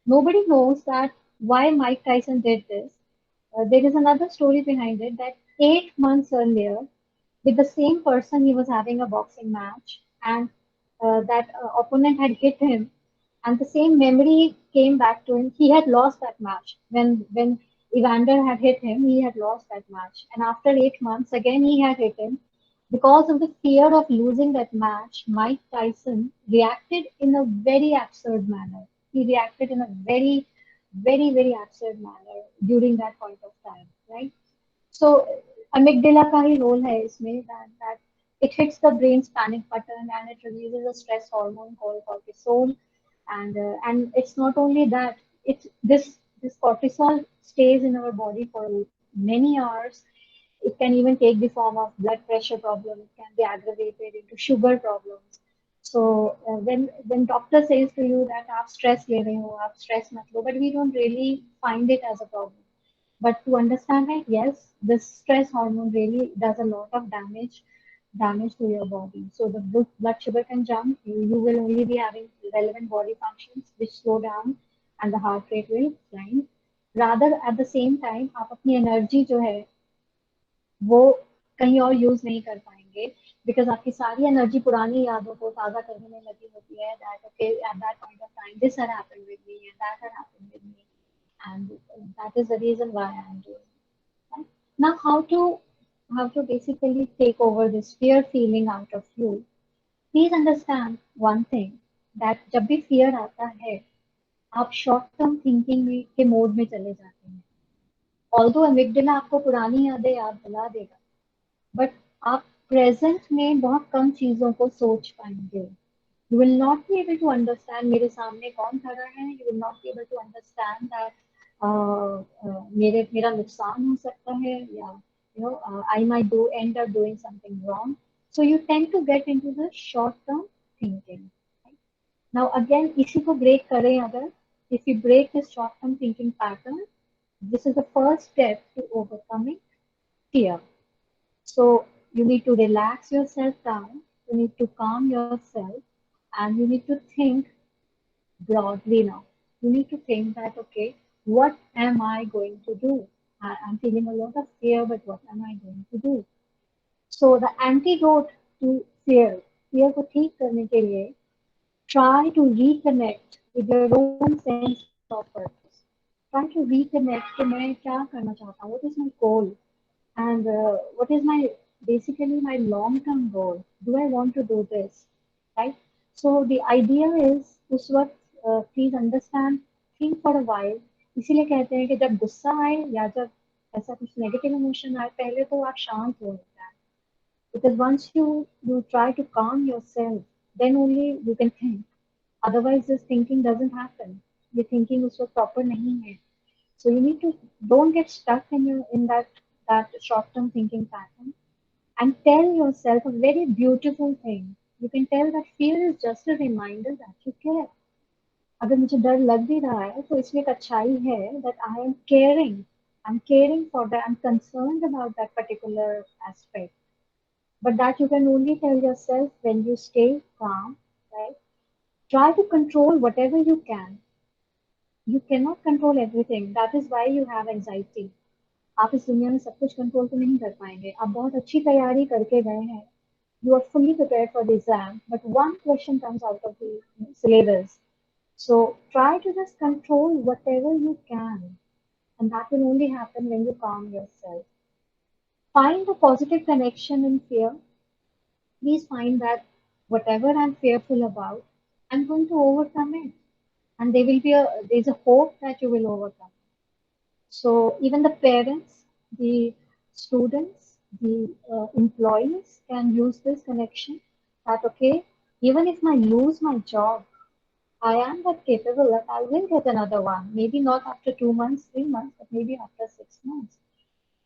Nobody knows that why Mike Tyson did this. There is another story behind it that 8 months earlier, with the same person, he was having a boxing match, and that opponent had hit him, and the same memory came back to him. He had lost that match when Evander had hit him. He had lost that match, and after 8 months, again he had hit him. Because of the fear of losing that match, Mike Tyson reacted in a very absurd manner. He reacted in a very, very, very absurd manner during that point of time, right? So amygdala का ही role है इसमें that it hits the brain's panic button and it releases a stress hormone called cortisol, and it's not only that, it this cortisol stays in our body for many hours. It can even take the form of blood pressure problem. It can be aggravated into sugar problems. So when doctor says to you that आप stress ले रहे हो, आप stress मत लो, but we don't really find it as a problem. But to understand it, yes, this stress hormone really does a lot of damage to your body. So the blood sugar can jump. You will only be having relevant body functions which slow down, and the heart rate will climb. Rather at the same time, आप अपनी energy जो है वो कहीं और use नहीं कर पाएंगे बिकॉज आपकी सारी एनर्जी पुरानी यादों को ताज़ा करने में लगी होती है that okay at that point of time this had happened with me and that had happened with me and that is the reason why I am doing now how to basically take over this fear feeling out of you. Please understand one thing, that जब भी fear आता है आप short term thinking के mode में चले जाते हैं. ऑल्दो अमिगडाला आपको पुरानी यादें याद दिला देगा, बट आप प्रेजेंट में बहुत कम चीजों को सोच पाएंगे. You will not be able to understand मेरे सामने कौन खड़ा है. You will not be able to understand that मेरा नुकसान हो सकता है, या I might do end up doing something wrong. So you tend to get into the short term thinking. Now again इसी को ब्रेक करें. अगर if you break this short term thinking pattern, This is the first step to overcoming fear. So you need to relax yourself down, you need to calm yourself, and you need to think broadly now. You need to think that, okay, what am I going to do? I'm feeling a lot of fear, but what am I going to do? So the antidote to fear को ठीक करने के लिए try to reconnect with your own sense of purpose. Try to reconnect कि मैं क्या करना चाहता हूँ, what is my goal, and what is my basically my long-term goal. Do I want to do this, right? So the idea is उस वक्त please understand, think for a while. इसीलिए कहते हैं कि जब गुस्सा आए या जब ऐसा कुछ नेगेटिव इमोशन आए, पहले तो आप शांत हो जाए, because once you try to calm yourself, then only you can think. Otherwise this thinking doesn't happen. ये thinking उस वक्त proper नहीं है. So you need to don't get stuck in that short term thinking pattern, and tell yourself a very beautiful thing. You can tell that fear is just a reminder that you care. अगर मुझे डर लग भी रहा है तो इसमें एक अच्छाई है that I'm caring for that, I'm concerned about that particular aspect. But that you can only tell yourself when you stay calm, right? Try to control whatever you can. You cannot control everything. That is why you have anxiety. आप इस दुनिया में सब कुछ control तो नहीं कर पाएंगे. आप बहुत अच्छी तैयारी करके गए हैं. You are fully prepared for the exam, but one question comes out of the syllabus. So try to just control whatever you can, and that will only happen when you calm yourself. Find a positive connection in fear. Please find that whatever I'm fearful about, I'm going to overcome it, and there's a hope that you will overcome. So even the parents, the students, the employees can use this connection that, okay, even if I lose my job, I am that capable that I will get another one. Maybe not after 2 months, 3 months, but maybe after 6 months.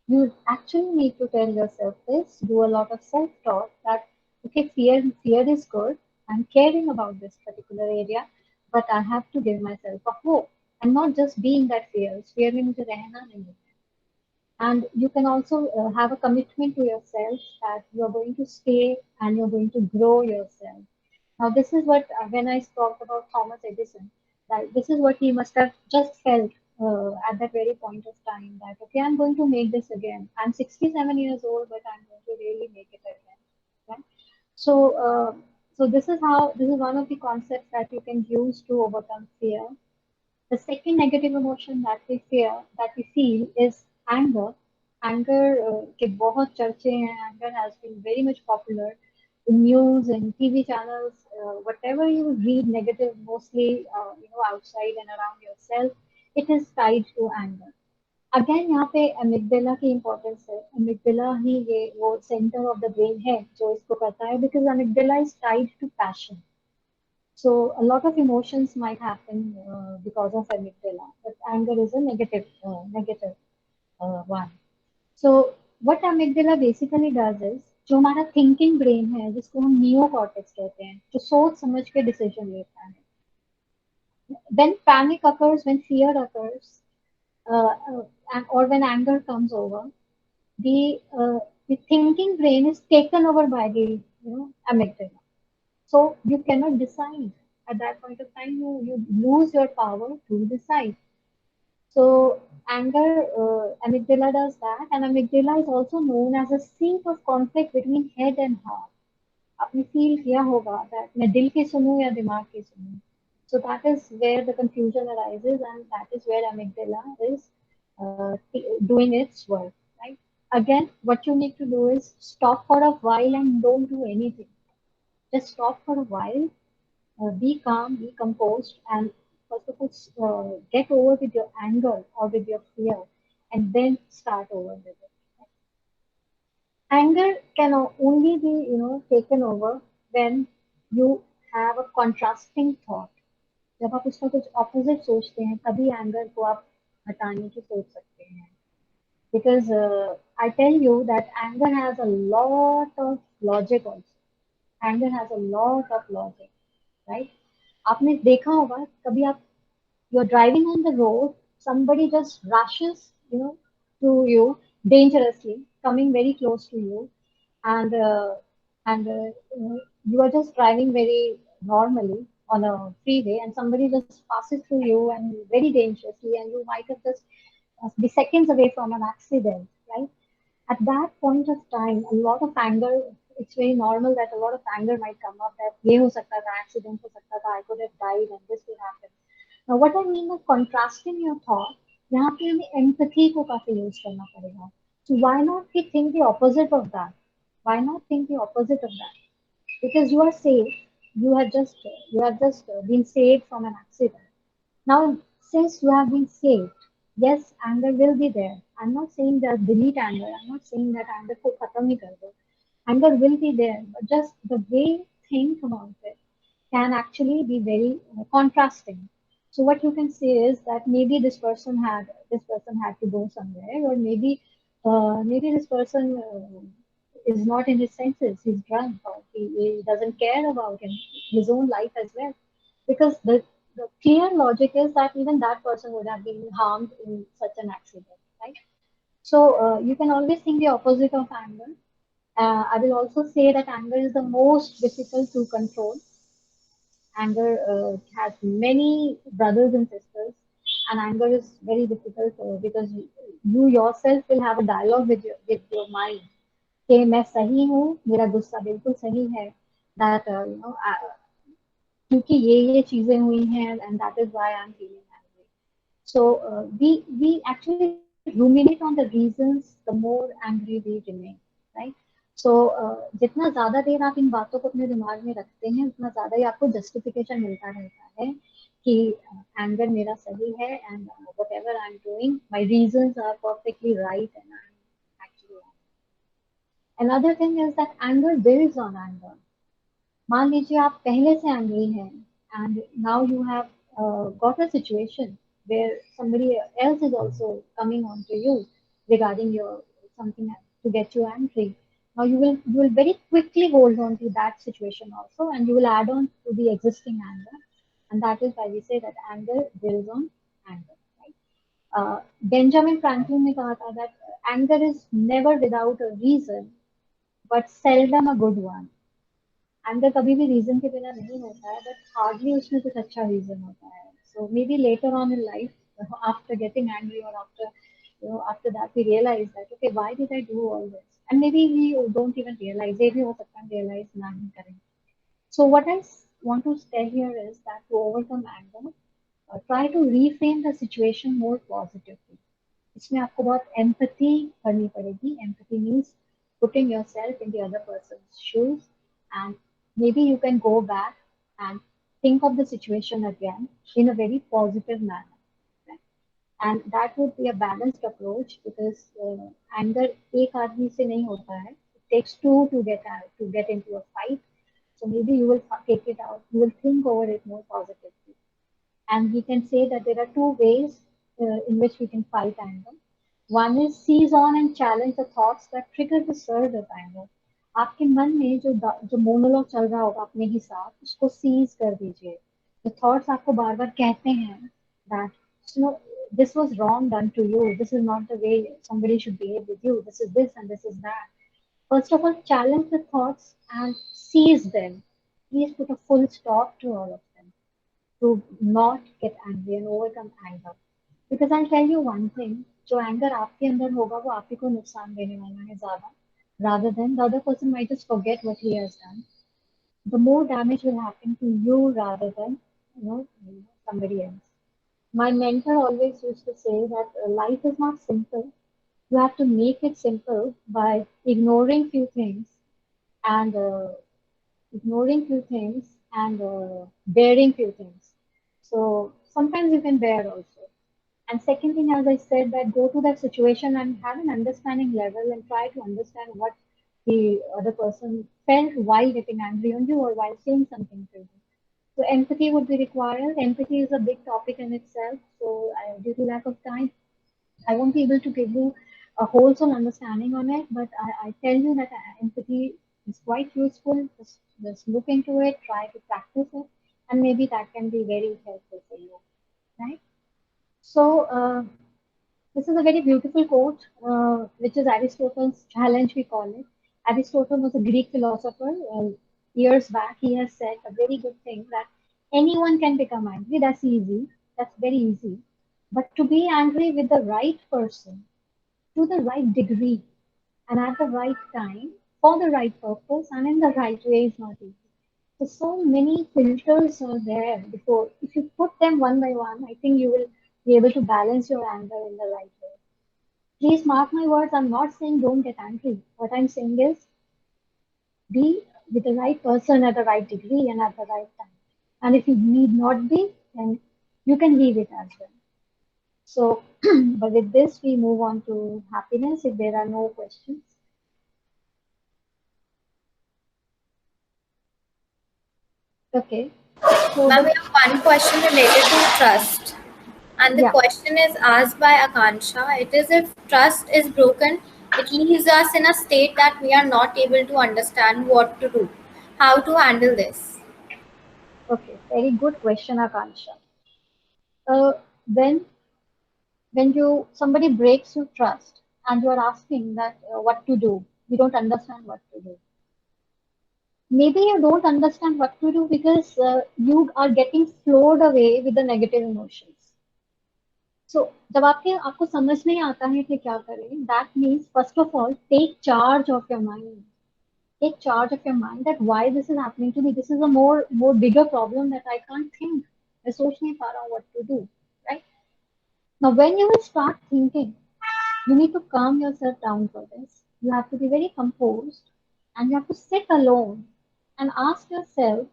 You actually need to tell yourself this, do a lot of self-talk that, okay, fear is good. I'm caring about this particular area, but I have to give myself a hope and not just being that fear. Fear में मुझे रहना नहीं है. And you can also have a commitment to yourself that you're going to stay and you're going to grow yourself. Now, this is what, when I talked about Thomas Edison, that this is what he must have just felt at that very point of time that, okay, I'm going to make this again. I'm 67 years old, but I'm going to really make it again. Right? So, so this is one of the concepts that you can use to overcome fear. The second negative emotion that we feel is anger. Anger के बहुत चर्चे हैं. Anger has been very much popular in news and TV channels. Whatever you read negative, mostly outside and around yourself, it is tied to anger. Again यहाँ पे amygdala की importance है. Amygdala ही ये वो center of the brain है जो इसको करता है, because amygdala is tied to passion. So a lot of emotions might happen because of amygdala, but anger is a negative one. So what amygdala basically does is, जो हमारा thinking brain है, जिसको हम neocortex कहते हैं, जो सोच समझ के decision लेता है. When panic occurs, when fear occurs, or when anger comes over, the thinking brain is taken over by the amygdala. So you cannot decide. At that point of time, you lose your power to decide. So anger, amygdala does that, and amygdala is also known as a seat of conflict between head and heart. आपने feel किया होगा that मैं दिल की सुनूं या दिमाग की सुनूं. So that is where the confusion arises, and that is where amygdala is doing its work. Right? Again, what you need to do is stop for a while and don't do anything. Just stop for a while, be calm, be composed, and first of all, get over with your anger or with your fear, and then start over with it. Anger can only be, taken over when you have a contrasting thought. जब आप उसका कुछ opposite सोचते हैं, तभी anger को आप हटाने की सोच सकते हैं. Because I tell you that anger has a lot of logic also. Anger has a lot of logic, right? आपने देखा होगा कभी आप you're driving on the road, somebody just rushes, to you dangerously, coming very close to you, and you are just driving very normally on a freeway, and somebody just passes through you and very dangerously, and you might have just be seconds away from an accident, right? At that point of time, a lot of anger, it's very normal that a lot of anger might come up that ye ho sakta tha, accident ho sakta tha, I could have died and this will happen. Now, what I mean by contrasting your thought, यहाँ पे हमें empathy को काफी use करना पड़ेगा. So why not we think the opposite of that? Why not think the opposite of that? Because you are safe, you have just been saved from an accident. Now, since you have been saved, yes, anger will be there. I'm not saying that delete anger. I'm not saying that anger को खत्म ही कर दो. Anger will be there, but just the way you think about it can actually be very contrasting. So what you can say is that maybe this person had to go somewhere, or maybe this person is not in his senses. He's drunk, or he doesn't care about his own life as well, because the clear logic is that even that person would have been harmed in such an accident, right? So you can always think the opposite of anger. I will also say that anger is the most difficult to control. Anger has many brothers and sisters, and anger is very difficult because you yourself will have a dialogue with your mind. कि मैं सही हूँ, मेरा गुस्सा बिल्कुल सही है, that क्योंकि ये चीजें हुई हैं, and that is why I'm feeling angry. So we actually ruminate on the reasons the more angry we remain, right? So जितना ज्यादा देर आप इन बातों को अपने दिमाग में रखते हैं, उतना ज्यादा ही आपको जस्टिफिकेशन मिलता रहता है कि एंगर मेरा सही है, and whatever I'm doing, my reasons are perfectly right, and I'm actually angry. Another thing is that anger builds on anger. मान लीजिए आप पहले से एंग्री हैं, and now you have got a situation where somebody else is also coming on to you regarding your something to get you angry. Now you will very quickly hold on to that situation also, and you will add on to the existing anger, and that is why we say that anger builds on anger, right? Benjamin Franklin ने कहा था that anger is never without a reason, but seldom a good one. Anger कभी भी reason के बिना नहीं होता है, बट हार्डली उसमें कुछ अच्छा रीजन होता है. So maybe later on in life, after getting angry, और after that we realize that okay, why did I do all this, and maybe we don't even realize, ये भी हो सकता है realize ना ही करें. So what I want to say here is that to overcome anger, try to reframe the situation more positively. इसमें आपको बहुत empathy करनी पड़ेगी. Empathy means putting yourself in the other person's shoes, and maybe you can go back and think of the situation again in a very positive manner. Right? And that would be a balanced approach, because anger एक आदमी से नहीं होता है. It takes two to get into a fight. So maybe you will take it out. You will think over it more positively. And we can say that there are two ways in which we can fight anger. One is seize on and challenge the thoughts that trigger the surge of anger. आपके मन में जो monologue चल रहा होगा अपने ही साथ, उसको सीज कर दीजिए. The thoughts आपको बार बार कहते हैं that this was wrong done to you, this is not the way somebody should behave with you, this is this and this is that. First of all, challenge the thoughts and seize them. Please put a full stop to all of them, to not get angry and overcome anger. Because I'll tell you one thing, जो anger आपके अंदर होगा वो आप ही को नुकसान देने वाला है ज़्यादा, rather than the other person might just forget what he has done. The more damage will happen to you rather than somebody else. My mentor always used to say that life is not simple. You have to make it simple by and ignoring few things and bearing few things. So sometimes you can bear also. And second thing, as I said, that go to that situation and have an understanding level and try to understand what the other person felt while getting angry on you or while saying something to you. So empathy would be required. Empathy is a big topic in itself. So due to lack of time, I won't be able to give you a wholesome understanding on it, but I tell you that empathy is quite useful. Just look into it, try to practice it, and maybe that can be very helpful for you, right? So this is a very beautiful quote, which is Aristotle's challenge, we call it. Aristotle was a Greek philosopher. Years back, he has said a very good thing that anyone can become angry. That's easy. That's very easy. But to be angry with the right person, to the right degree, and at the right time, for the right purpose, and in the right way is not easy. So many filters are there before. If you put them one by one, I think you will be able to balance your anger in the right way. Please mark my words. I'm not saying don't get angry. What I'm saying is be with the right person at the right degree and at the right time. And if you need not be, then you can leave it as well. So, but with this, we move on to happiness if there are no questions. Okay. So
Ma'am, we
the
have one question related to trust. And the
yeah.
question is asked by Akansha. It is if trust is broken, it leaves us in a state that we are not able to understand what to do, how to handle this.
Okay. Very good question, Akansha. When you somebody breaks your trust and you are asking that what to do, you don't understand what to do. Maybe you don't understand what to do because you are getting flowed away with the negative emotions. So जब आपको समझ नहीं आता है कि क्या करें, that means first of all take charge of your mind. Take charge of your mind that why this is happening to me. This is a more bigger problem that I can't think. मैं सोच नहीं पा रहा हूँ what to do, right? Now when you will start thinking, you need to calm yourself down for this. You have to be very composed and you have to sit alone and ask yourself,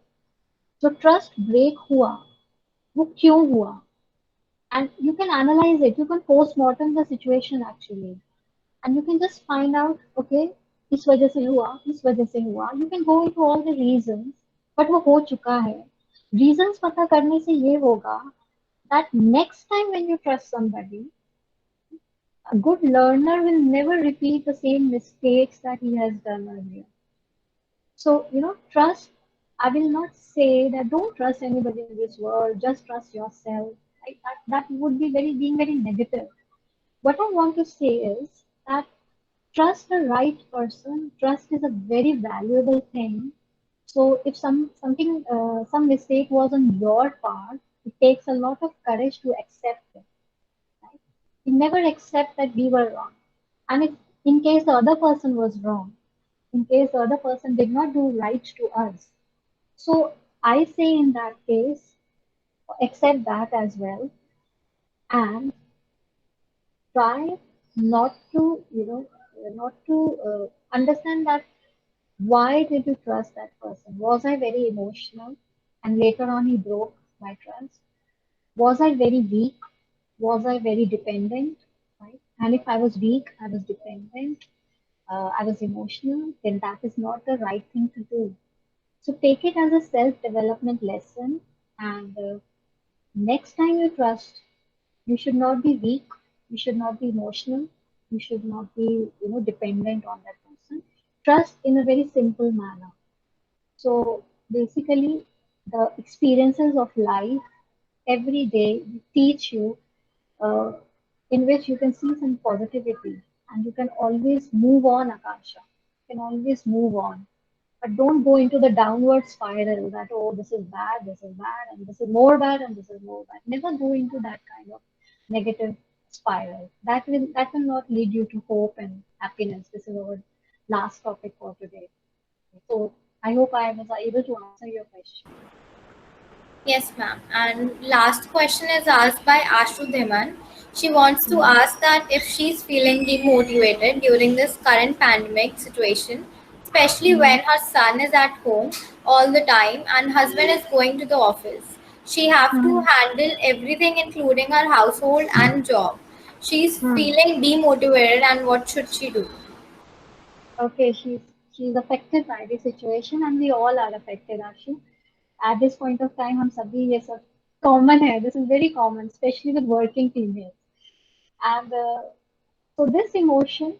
जो trust break हुआ वो क्यों हुआ, and you can analyze it, you can postmortem the situation actually, and you can just find out, okay, इस वजह से हुआ, इस वजह से हुआ, you can go into all the reasons, but वो हो चुका है. Reasons पता करने से ये होगा that next time when you trust somebody, a good learner will never repeat the same mistakes that he has done earlier. So, trust, I will not say that don't trust anybody in this world, just trust yourself. That would be being very negative. What I want to say is that trust the right person. Trust is a very valuable thing. So if some mistake was on your part, it takes a lot of courage to accept it. Right? We never accept that we were wrong. And if in case the other person was wrong, in case the other person did not do right to us, so I say in that case, accept that as well and try not to, not to understand that why did you trust that person? Was I very emotional and later on he broke my trust? Was I very weak? Was I very dependent? Right? And if I was weak, I was dependent, I was emotional, then that is not the right thing to do. So take it as a self-development lesson, and next time you trust, you should not be weak, you should not be emotional, you should not be, dependent on that person. Trust in a very simple manner. So basically, the experiences of life every day teach you, uh, in which you can see some positivity, and you can always move on, Akansha. You can always move on. But don't go into the downward spiral that, oh, this is bad, and this is more bad, and this is more bad. Never go into that kind of negative spiral. That will not lead you to hope and happiness. This is our last topic for today. So I hope I was able to answer your question.
Yes, ma'am. And last question is asked by Ashu Dhiman. She wants to
Mhm.
ask that if she's feeling demotivated during this current pandemic situation, especially when
Mhm.
her son is at home all the time and husband is going to the office. She have to
Mhm.
handle everything including her household and job. She's
Mhm.
feeling demotivated and what should she do?
Okay, she's affected by the situation, and we all are affected, Ashu. At this point of time, हम सभी ये सब common है. This is very common, especially with working females. And so this emotion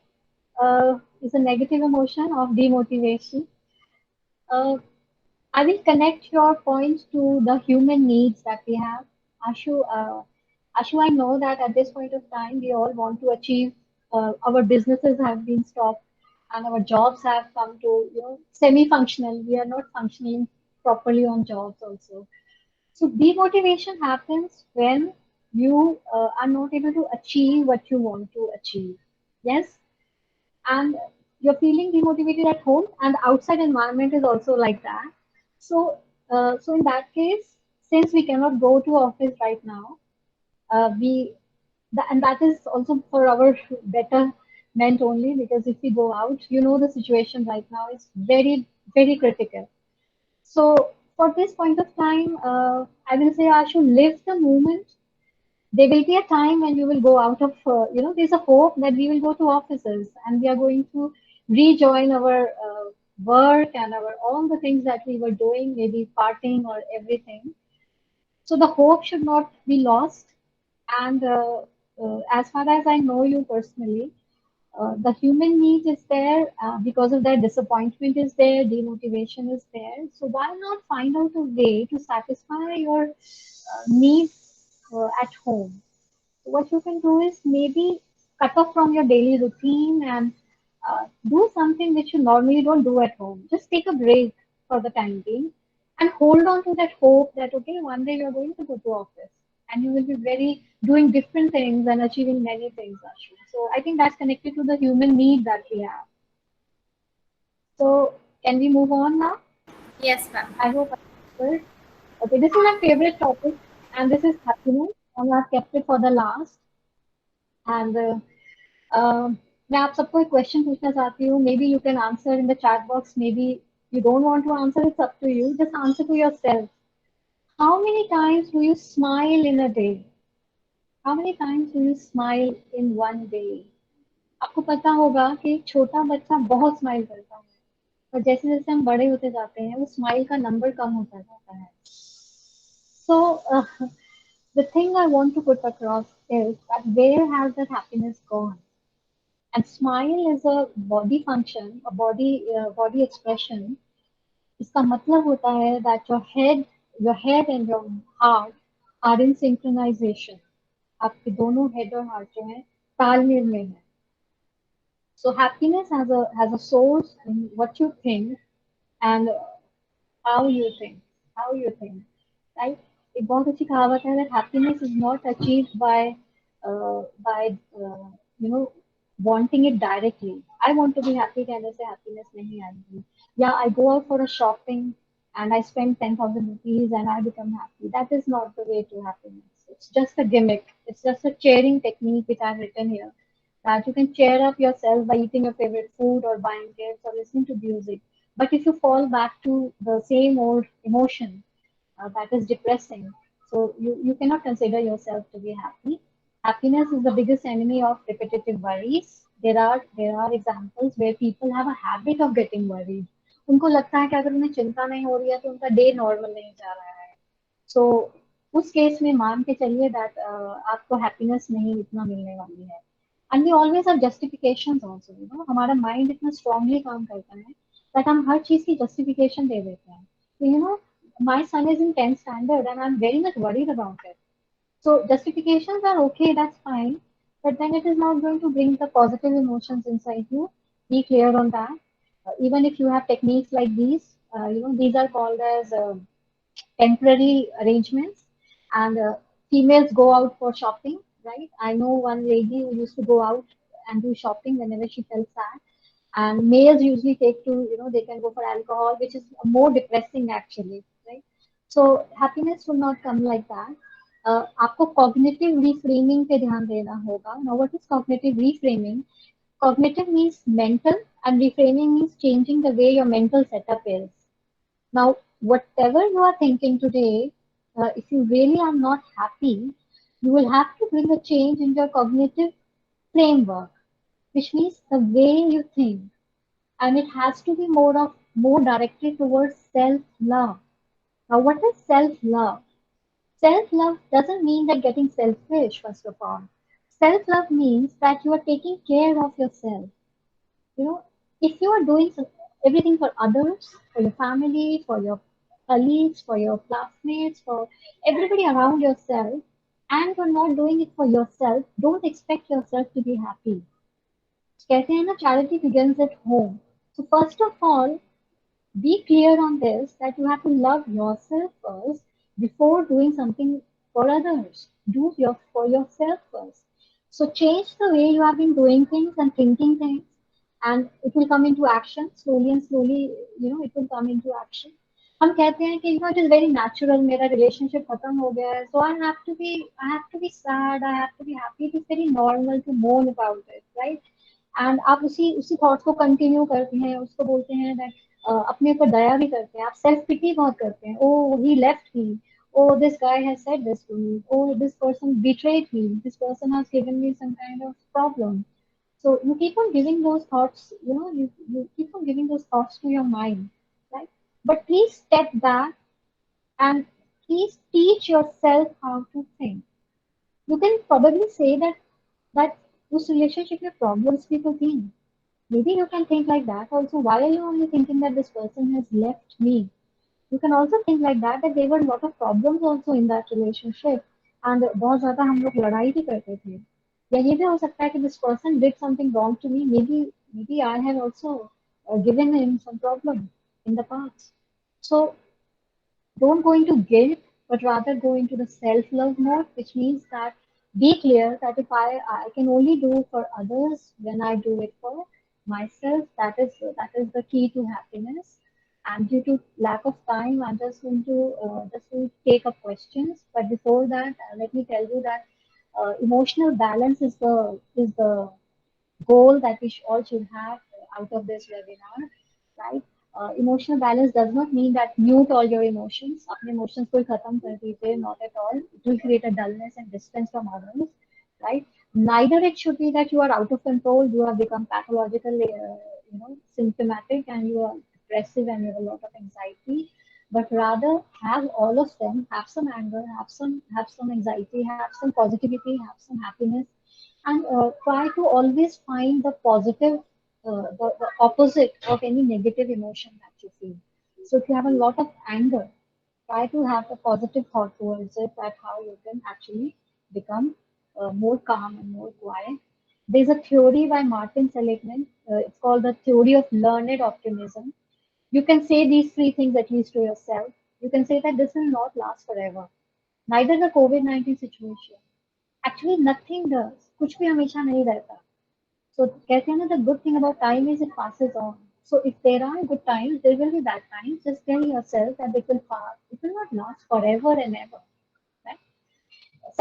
is a negative emotion of demotivation. Uh, I will connect your points to the human needs that we have. Ashu, Ashu, I know that at this point of time, we all want to achieve, our businesses have been stopped and our jobs have come to, semi-functional. We are not functioning properly on jobs also. So demotivation happens when you are not able to achieve what you want to achieve. Yes, and you're feeling demotivated at home, and the outside environment is also like that. So, so in that case, since we cannot go to office right now, we and that is also for our betterment only, because if we go out, the situation right now is very, very critical. So for this point of time, I will say I should live the moment. There will be a time when you will go out of, there's a hope that we will go to offices and we are going to rejoin our work and our all the things that we were doing, maybe partying or everything. So the hope should not be lost. And as far as I know you personally, the human need is there, because of their disappointment is there, demotivation is there. So why not find out a way to satisfy your needs at home? What you can do is maybe cut off from your daily routine and do something which you normally don't do at home. Just take a break for the time being and hold on to that hope that, okay, one day you're going to go to office and you will be very doing different things and achieving many things, Ashu. So I think that's connected to the human need that we have. So can we move on now?
Yes, ma'am.
I hope I answered. Okay, this is my favorite topic, and this is happiness, and I've kept it for the last. And मैं आप सबको एक question पूछना चाहती हूँ. Maybe you can answer in the chat box. Maybe you don't want to answer. It's up to you. Just answer to yourself. How many times do you smile in a day? How many times do you smile in one day? आपको पता होगा कि एक छोटा बच्चा बहुत smile करता है, और जैसे जैसे हम बड़े होते जाते हैं वो स्माइल का नंबर कम होता जाता है. So the thing I want to put across is that where has that happiness gone? And smile is a body function, a body expression. इसका मतलब होता है that your head and your heart are in synchronization. आपके दोनों head और heart जो है तालमेल में है. So happiness has a source in what you think and how you think, how you think, right? एक बहुत अच्छी कहावत है that happiness is not achieved by wanting it directly. I want to be happy कहने से happiness नहीं आएगी. Yeah, I go out for a shopping and I spend 10,000 rupees and I become happy. That is not the way to happiness. It's just a gimmick. It's just a cheering technique which I've written here, that you can cheer up yourself by eating your favorite food or buying gifts or listening to music. But if you fall back to the same old emotion, that is depressing, so you cannot consider yourself to be happy. Happiness is the biggest enemy of repetitive worries. There are examples where people have a habit of getting worried. उनको लगता है कि अगर उन्हें चिंता नहीं हो रही है तो उनका डे नॉर्मल नहीं जा रहा है. सो उस केस में मान के चलिए दैट आपको हैप्पीनेस नहीं इतना मिलने वाली है. And we always have justifications also. हमारा माइंड इतना स्ट्रांगली काम करता है दैट हम हर चीज की जस्टिफिकेशन दे देते हैं. तो my son is in 10th standard and I'm very much worried about it. So justifications are okay, that's fine, but then it is not going to bring the positive emotions inside you. Be clear on that. Even if you have techniques like these, these are called as temporary arrangements. And females go out for shopping, right? I know one lady who used to go out and do shopping whenever she felt sad. And males usually take to, they can go for alcohol, which is more depressing actually, right? So happiness will not come like that. आपको cognitive reframing पे ध्यान देना होगा. Now, what is cognitive reframing? Cognitive means mental, and reframing means changing the way your mental setup is. Now, whatever you are thinking today, if you really are not happy, you will have to bring a change in your cognitive framework, which means the way you think, and it has to be more directed towards self-love. Now, what is self-love? Self-love doesn't mean that getting selfish, first of all. Self-love means that you are taking care of yourself. You know, if you are doing everything for others, for your family, for your colleagues, for your classmates, for everybody around yourself, and you're not doing it for yourself, don't expect yourself to be happy. कहते हैं ना, charity begins at home. So first of all, be clear on this, that you have to love yourself first before doing something for others. Do your for yourself first. So change the way you have been doing things and thinking things, and it will come into action slowly and slowly. It will come into action. हम कहते हैं कि it is very natural, मेरा relationship खत्म हो गया है, so I have to be sad, I have to be happy. It is very normal to mourn about it, right? And आप उसी उसी थॉट्स को कंटिन्यू करते हैं, उसको बोलते हैं दैट, अपने ऊपर दया भी करते हैं, आप सेल्फ पिटी बहुत करते हैं. Oh he left me, oh this guy has said this to me, oh this person betrayed me, this person has given me some kind of problem. So you keep on giving those thoughts, you keep on giving those thoughts to your mind, right? But please step back and please teach yourself how to think. You can probably say that उस relationship में problems भी तो थी. Maybe you can think like that also. Why are you only thinking that this person has left me? You can also think like that there were a lot of problems also in that relationship, and बहुत ज़्यादा हम लोग लड़ाई भी करते थे. या ये भी हो सकता है कि this person did something wrong to me. Maybe I have also given him some problem in the past. So don't go into guilt, but rather go into the self-love mode, which means that be clear that if I can only do for others when I do it for myself, that is the key to happiness. And due to lack of time, I'm just going to take up questions. But before that, let me tell you that emotional balance is the goal that we all should have out of this webinar, right? Emotional balance does not mean that mute all your emotions. अपने emotions को ही खत्म कर दीजिए, not at all. It will create a dullness and distance from others, right? Neither it should be that you are out of control, you have become pathological, symptomatic, and you are depressive and you have a lot of anxiety. But rather have all of them. Have some anger, have some anxiety, have some positivity, have some happiness, and try to always find the positive, the opposite of any negative emotion that you feel. So if you have a lot of anger, try to have a positive thought towards it, that how you can actually become more calm and more quiet. There's a theory by Martin Seligman. It's called the theory of learned optimism. You can say these three things at least to yourself. You can say that this will not last forever. Neither the COVID-19 situation. Actually, nothing does. कुछ भी हमेशा नहीं रहता. So कहते हैं ना, the good thing about time is it passes on. So if there are good times, there will be bad times. Just tell yourself that it will pass. It will not last forever and ever. Right?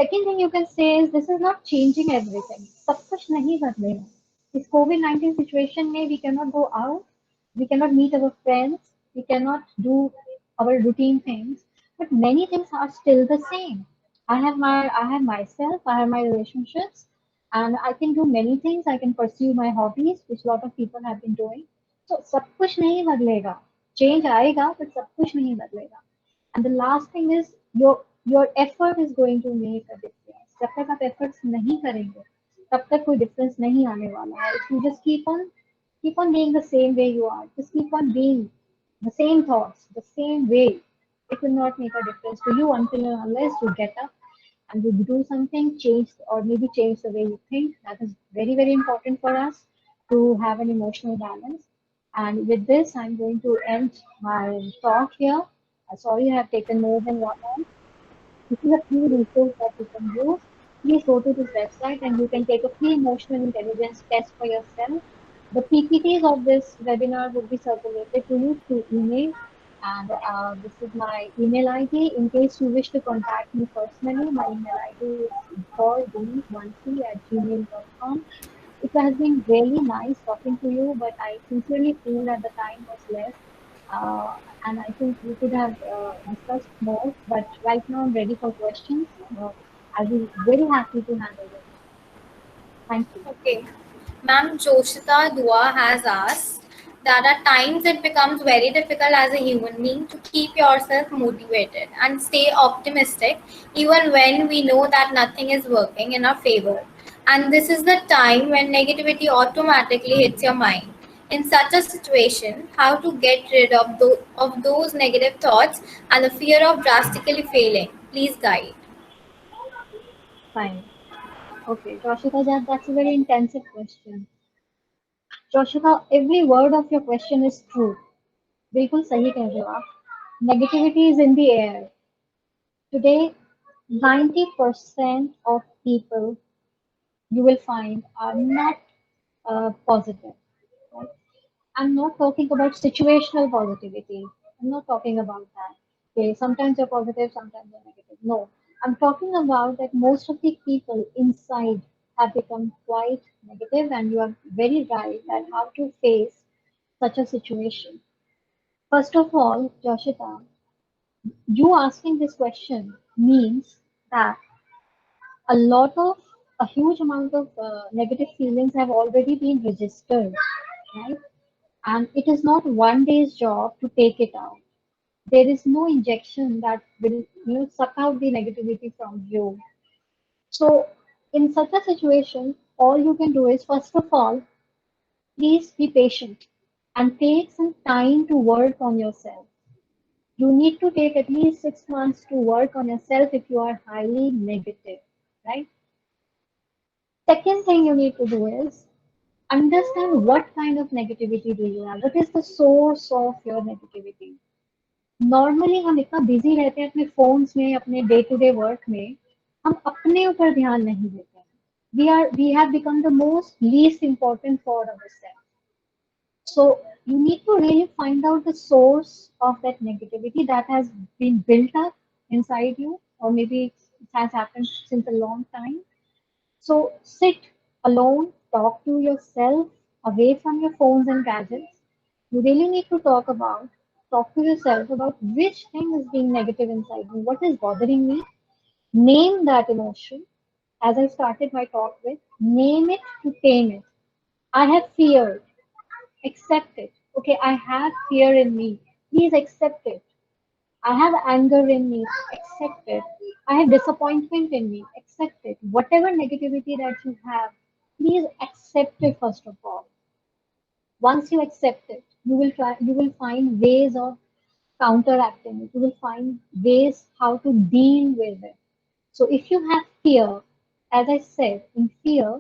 Second thing you can say is this is not changing everything. सब कुछ नहीं बदलेगा. इस COVID-19 situation में we cannot go out, we cannot meet our friends, we cannot do our routine things, but many things are still the same. I have myself, I have my relationships, and I can do many things. I can pursue my hobbies, which a lot of people have been doing. So सब कुछ नहीं बदलेगा. Change आएगा, but सब कुछ नहीं बदलेगा. And the last thing is your effort is going to make a difference. जब तक आप efforts नहीं करेंगे, तब तक कोई difference नहीं आने वाला है. If you just keep on being the same way you are, just keep on being the same thoughts, the same way, it will not make a difference to you until and unless you get up and you do something, change, or maybe change the way you think. That is very, very important for us to have an emotional balance. And with this, I'm going to end my talk here. Sorry, I have taken more than 1 hour. This is a free resource that you can use. Please go to this website and you can take a free emotional intelligence test for yourself. The PPTs of this webinar will be circulated to you through email, and this is my email ID. In case you wish to contact me personally, my email ID is paul@gmail.com. It has been really nice talking to you, but I sincerely feel that the time was less. And I think we could have discussed more, but right now I'm ready for questions. I'll be very happy to handle them. Thank you.
Okay. Ma'am Joshita Dua has asked that at times it becomes very difficult as a human being to keep yourself motivated and stay optimistic even when we know that nothing is working in our favor. And this is the time when negativity automatically hits your mind. In such a situation, how to get rid of those negative thoughts and the fear of drastically failing? Please guide.
Fine. Okay, Joshika, that's a very intensive question. Joshika, every word of your question is true. बिल्कुल सही कह रहे हो आप. Negativity is in the air. Today, 90% of people you will find are not positive. Right? I'm not talking about situational positivity. I'm not talking about that. Okay, sometimes you're positive, sometimes you're negative. No, I'm talking about that most of the people inside have become quite negative, and you are very right that how to face such a situation. First of all, Joshita, you asking this question means that a huge amount of negative feelings have already been registered, right? And it is not one day's job to take it out. There is no injection that will suck out the negativity from you. So in such a situation, all you can do is first of all, please be patient and take some time to work on yourself. You need to take at least 6 months to work on yourself if you are highly negative, right? Second thing you need to do is understand what kind of negativity do you have. What is the source of your negativity? Normally हम इतना busy रहते हैं अपने phones में अपने day to day work में हम अपने ऊपर ध्यान नहीं देते हैं we have become the most least important for ourselves so you need to really find out the source of that negativity that has been built up inside you or maybe it has happened since a long time so sit alone talk to yourself away from your phones and gadgets you really need to talk to yourself about which thing is being negative inside me, what is bothering me. Name that emotion. As I started my talk with, name it to tame it. I have fear. Accept it. Okay, I have fear in me. Please accept it. I have anger in me. Accept it. I have disappointment in me. Accept it. Whatever negativity that you have, please accept it first of all. Once you accept it, you will find ways of counteracting it. You will find ways how to deal with it. So if you have fear, as I said, in fear,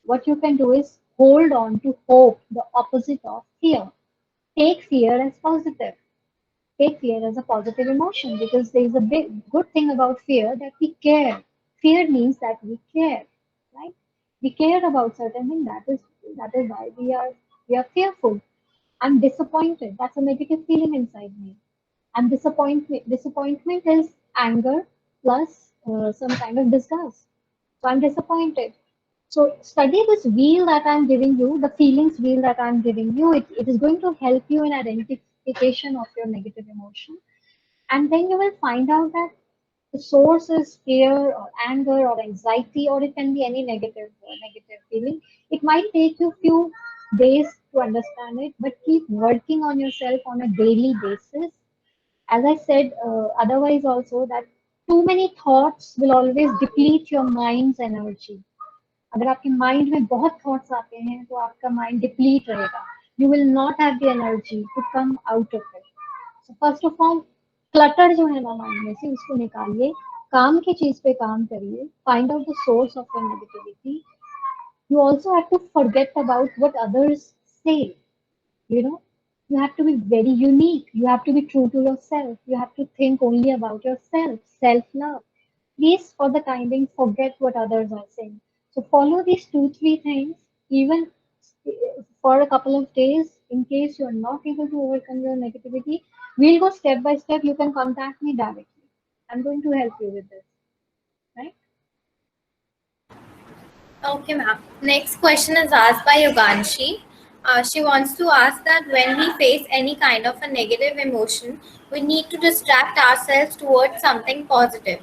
what you can do is hold on to hope, the opposite of fear. Take fear as positive. Take fear as a positive emotion because there is a big good thing about fear that we care. Fear means that we care, right? We care about certain things. That is why we are fearful. I'm disappointed. That's a negative feeling inside me. And disappointment is anger plus some kind of disgust. So I'm disappointed. So study this wheel that I'm giving you, the feelings wheel that I'm giving you. It is going to help you in identification of your negative emotion. And then you will find out that the source is fear or anger or anxiety, or it can be any negative feeling. It might take you few days to understand it, but keep working on yourself on a daily basis. As I said, otherwise also that too many thoughts will always deplete your mind's energy. अगर आपके mind में बहुत thoughts आते हैं तो आपका mind deplete रहेगा you will not have the energy to come out of it so first of all clutter जो है ना माइंड में से उसको निकालिए काम की चीज पे काम करिए find out the source of your negativity you also have to forget about what others say you know you have to be very unique you have to be true to yourself you have to think only about yourself self love please for the time being forget what others are saying so follow these 2 3 things even for a couple of days in case you're not able to overcome your negativity we'll go step by step you can contact me directly I'm going to help you with this right
Okay, ma'am. Next question is asked by Yoganshi. She wants to ask that when we face any kind of a negative emotion, we need to distract ourselves towards something positive.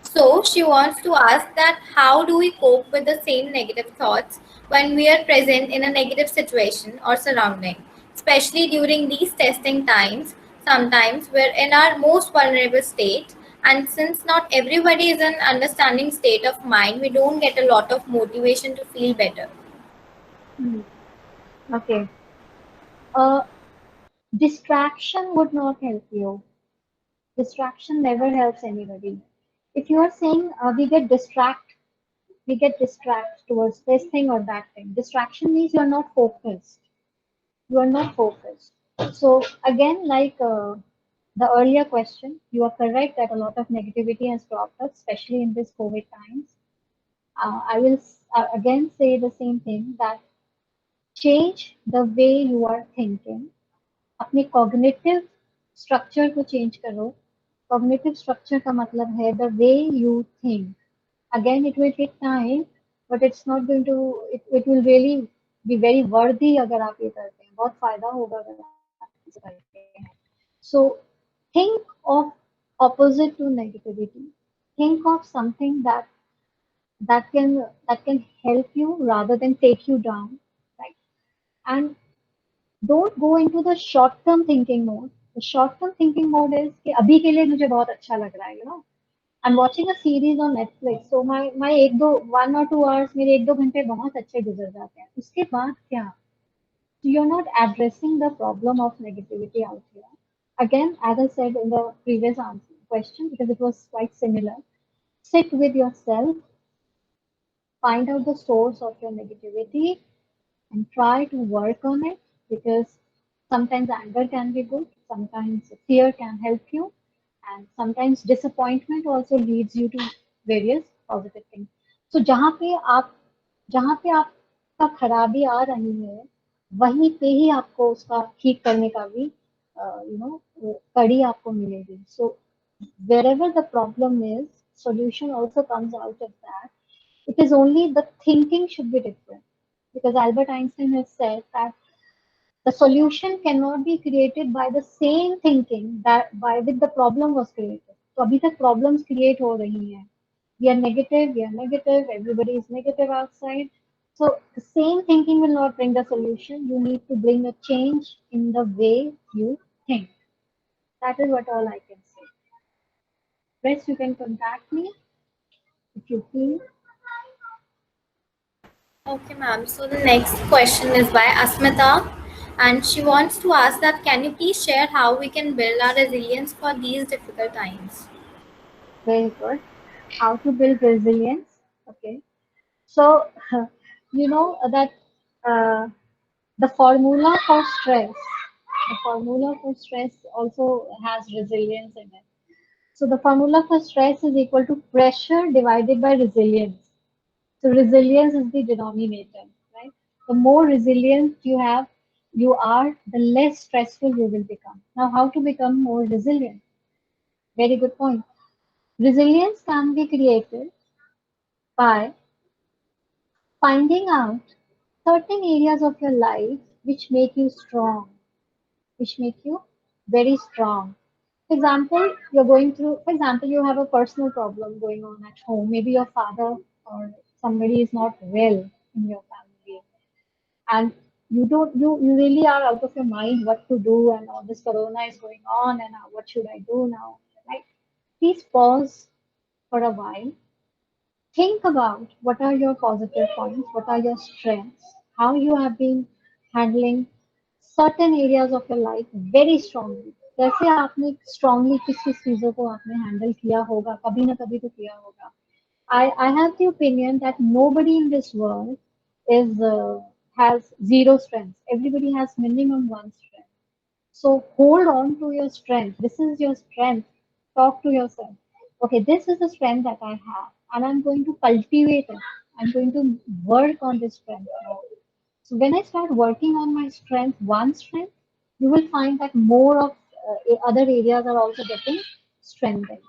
So she wants to ask that how do we cope with the same negative thoughts when we are present in a negative situation or surrounding, especially during these testing times. Sometimes we're in our most vulnerable state, and since not everybody is in understanding state of mind, we don't get a lot of motivation to feel better.
Hmm. Okay. uh, Distraction would not help you. Distraction never helps anybody. If you are saying we get distract towards this thing or that thing. Distraction means you are not focused. You are not focused. So again, like the earlier question, you are correct that a lot of negativity has cropped up, especially in this COVID times. I will again say the same thing, that change the way you are thinking. अपने cognitive structure को change करो. Cognitive structure का मतलब है the way you think. Again, it will take time, but it's not going to, it will really be very worthy अगर आप ये करते हैं. बहुत फायदा होगा अगर आप इसे करते हैं. So think of opposite to negativity. Think of something that can help you rather than take you down, right? And don't go into the short term thinking mode. The short term thinking mode is कि अभी के लिए मुझे बहुत अच्छा लग रहा है, you know. I'm watching a series on Netflix, so my एक दो 1 or 2 hours मेरे एक दो घंटे बहुत अच्छे गुजर जाते हैं. उसके बाद क्या? So you're not addressing the problem of negativity out here. Again, as I said in the previous answer, question, because it was quite similar, sit with yourself, find out the source of your negativity, and try to work on it, because sometimes anger can be good, sometimes fear can help you, and sometimes disappointment also leads you to various positive things. So जहाँ पे आपका खराबी आ रही है, वहीं पे ही आपको उसका ठीक करने का भी कड़ी आपको मिलेगी. So wherever the problem is, solution also comes out of that. It is only the thinking should be different, because Albert Einstein has said that the solution cannot be created by the same thinking that by which the problem was created. तो अभी तक problems create हो रही हैं. We are negative, everybody is negative outside. So the same thinking will not bring the solution. You need to bring a change in the way you think. That is what all I can say. Rest you can contact me if you feel.
Okay, ma'am. So the next question is by Asmita, and she wants to ask that can you please share how we can build our resilience for these difficult times?
Very good. How to build resilience. Okay. So, you know that uh, the formula for stress also has resilience in it. So the formula for stress is equal to pressure divided by resilience. So resilience is the denominator, right? The more resilient you are, the less stressful you will become. Now, how to become more resilient? Very good point. Resilience can be created by finding out certain areas of your life which make you strong, which make you very strong. For example, you have a personal problem going on at home. Maybe your father or somebody is not well in your family, and you really are out of your mind what to do, and all this corona is going on, and what should I do now? Right? Please pause for a while. Think about what are your positive points, what are your strengths, how you have been handling certain areas of your life very strongly. कैसे आपने strongly किस किस चीजों को आपने handle किया होगा, कभी ना कभी तो किया होगा. I have the opinion that nobody in this world is has zero strengths. Everybody has minimum one strength. So hold on to your strength. This is your strength. Talk to yourself. Okay, this is the strength that I have, and I'm going to cultivate it. I'm going to work on this strength now. So when I start working on my strength, one strength, you will find that more of other areas are also getting strengthened.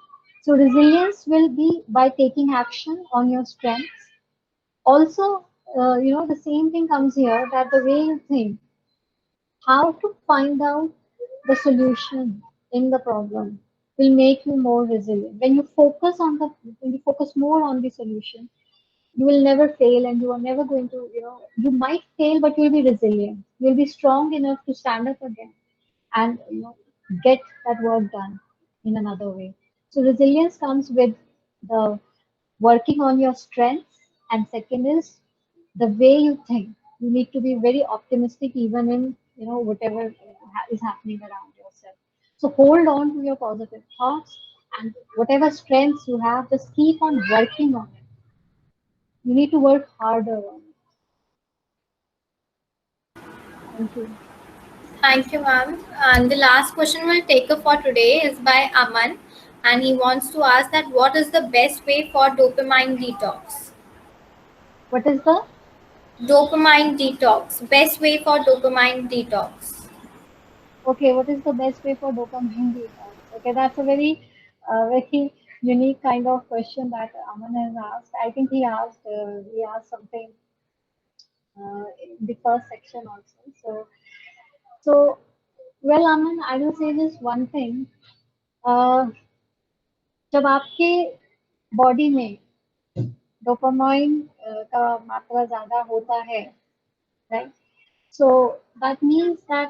So resilience will be by taking action on your strengths. Also, the same thing comes here, that the way you think, how to find out the solution in the problem will make you more resilient. When you focus more on the solution, you will never fail, and you are never going to, you might fail, but you'll be resilient. You'll be strong enough to stand up again and, get that work done in another way. So resilience comes with the working on your strengths, and second is the way you think. You need to be very optimistic even in, whatever is happening around yourself. So hold on to your positive thoughts And whatever strengths you have, just keep on working on it. You need to work harder on it. Thank you.
Thank you, ma'am. And the last question we'll take up for today is by Aman, and he wants to ask that what is the best way for dopamine detox?
What is the
Dopamine detox. Best way for dopamine detox.
Okay, what is the best way for dopamine detox? Okay, that's a very unique kind of question that Aman has asked. I think he asked something in the first section also. So well, Aman, I will say this one thing. Uh, जब आपके body में dopamine का मात्रा ज्यादा होता है, right? So that means that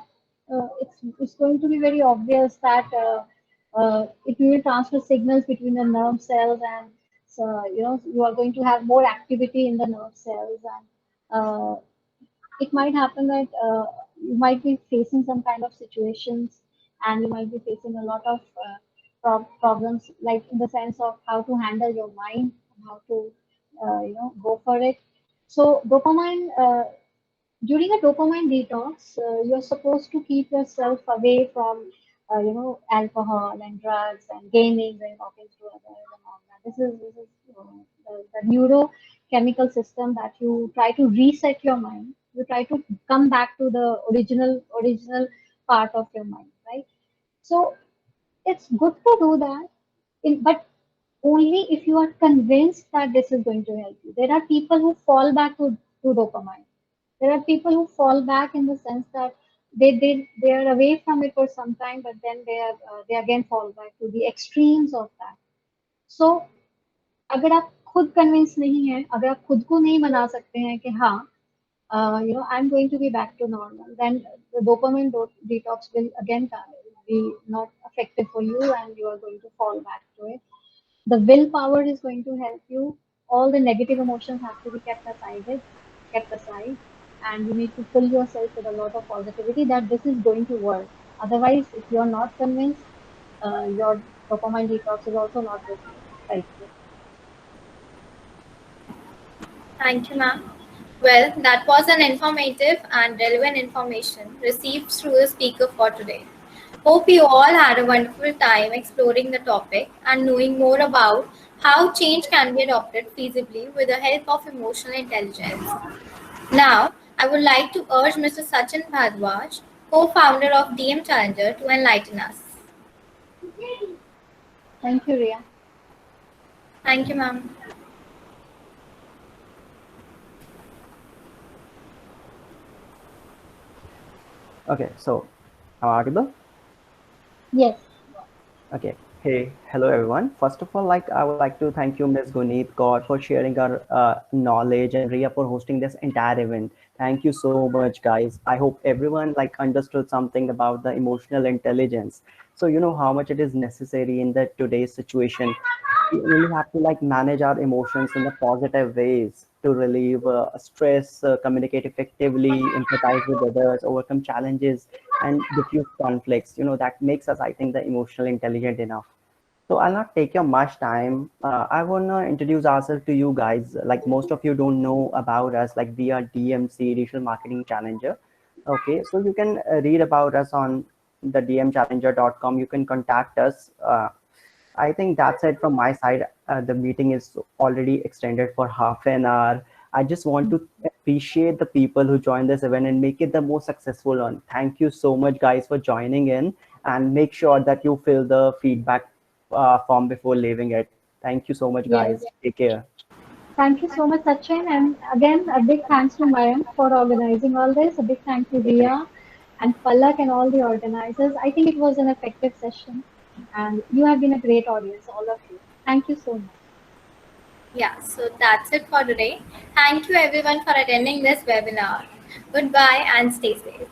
it's going to be very obvious that it will transfer signals between the nerve cells, and so you are going to have more activity in the nerve cells, and it might happen that you might be facing some kind of situations, and you might be facing a lot of problems, like in the sense of how to handle your mind, how to go for it. So dopamine during a dopamine detox, you're supposed to keep yourself away from, alcohol and drugs and gaming and talking to others and all that. This is the neurochemical system that you try to reset your mind. You try to come back to the original part of your mind, right? So it's good to do that, but only if you are convinced that this is going to help you. There are people who fall back to dopamine. There are people who fall back in the sense that they are away from it for some time, but then they again fall back to the extremes of that. So अगर आप खुद convince नहीं है, अगर आप खुद को नहीं मना सकते हैं कि हाँ, I'm going to be back to normal, then the dopamine detox will again be not effective for you, and you are going to fall back to it. The willpower is going to help you. All the negative emotions have to be kept aside, and you need to fill yourself with a lot of positivity that this is going to work. Otherwise, if you are not convinced, your dopamine detox is also not going to help you.
Thank you, ma'am. Well, that was an informative and relevant information received through the speaker for today. Hope you all had a wonderful time exploring the topic and knowing more about how change can be adopted feasibly with the help of emotional intelligence. Now, I would like to urge Mr. Sachin Bhardwaj, co-founder of DM Challenger, to enlighten us.
Thank you, Ria.
Thank you, ma'am.
Okay, so am I audible?
Yes.
Okay. Hey, hello everyone. First of all, like I would like to thank you, Ms. Guneet Kaur, for sharing our knowledge, and Ria for hosting this entire event. Thank you so much, guys. I hope everyone like understood something about the emotional intelligence. So you know how much it is necessary in the today's situation. We really have to like manage our emotions in the positive ways to relieve stress, communicate effectively, empathize with others, overcome challenges, and diffuse conflicts. You know, that makes us, I think, the emotional intelligent enough. So I'll not take your much time. I want to introduce ourselves to you guys. Like most of you don't know about us, like we are DMC, Digital Marketing Challenger. Okay, so you can read about us on the dmchallenger.com. You can contact us. I think that's it from my side. The meeting is already extended for half an hour. I just want to appreciate the people who joined this event and make it the most successful one. Thank you so much, guys, for joining in, and make sure that you fill the feedback form before leaving it. Thank you so much,
Yes.
guys. Take care.
Thank you so much, Sachin. And again, a big thanks to Mayank for organizing all this. A big thank to Ria and Palak and all the organizers. I think it was an effective session. And you have been a great audience, all of you. Thank you so much.
Yeah, so that's it for today. Thank you everyone for attending this webinar. Goodbye and stay safe.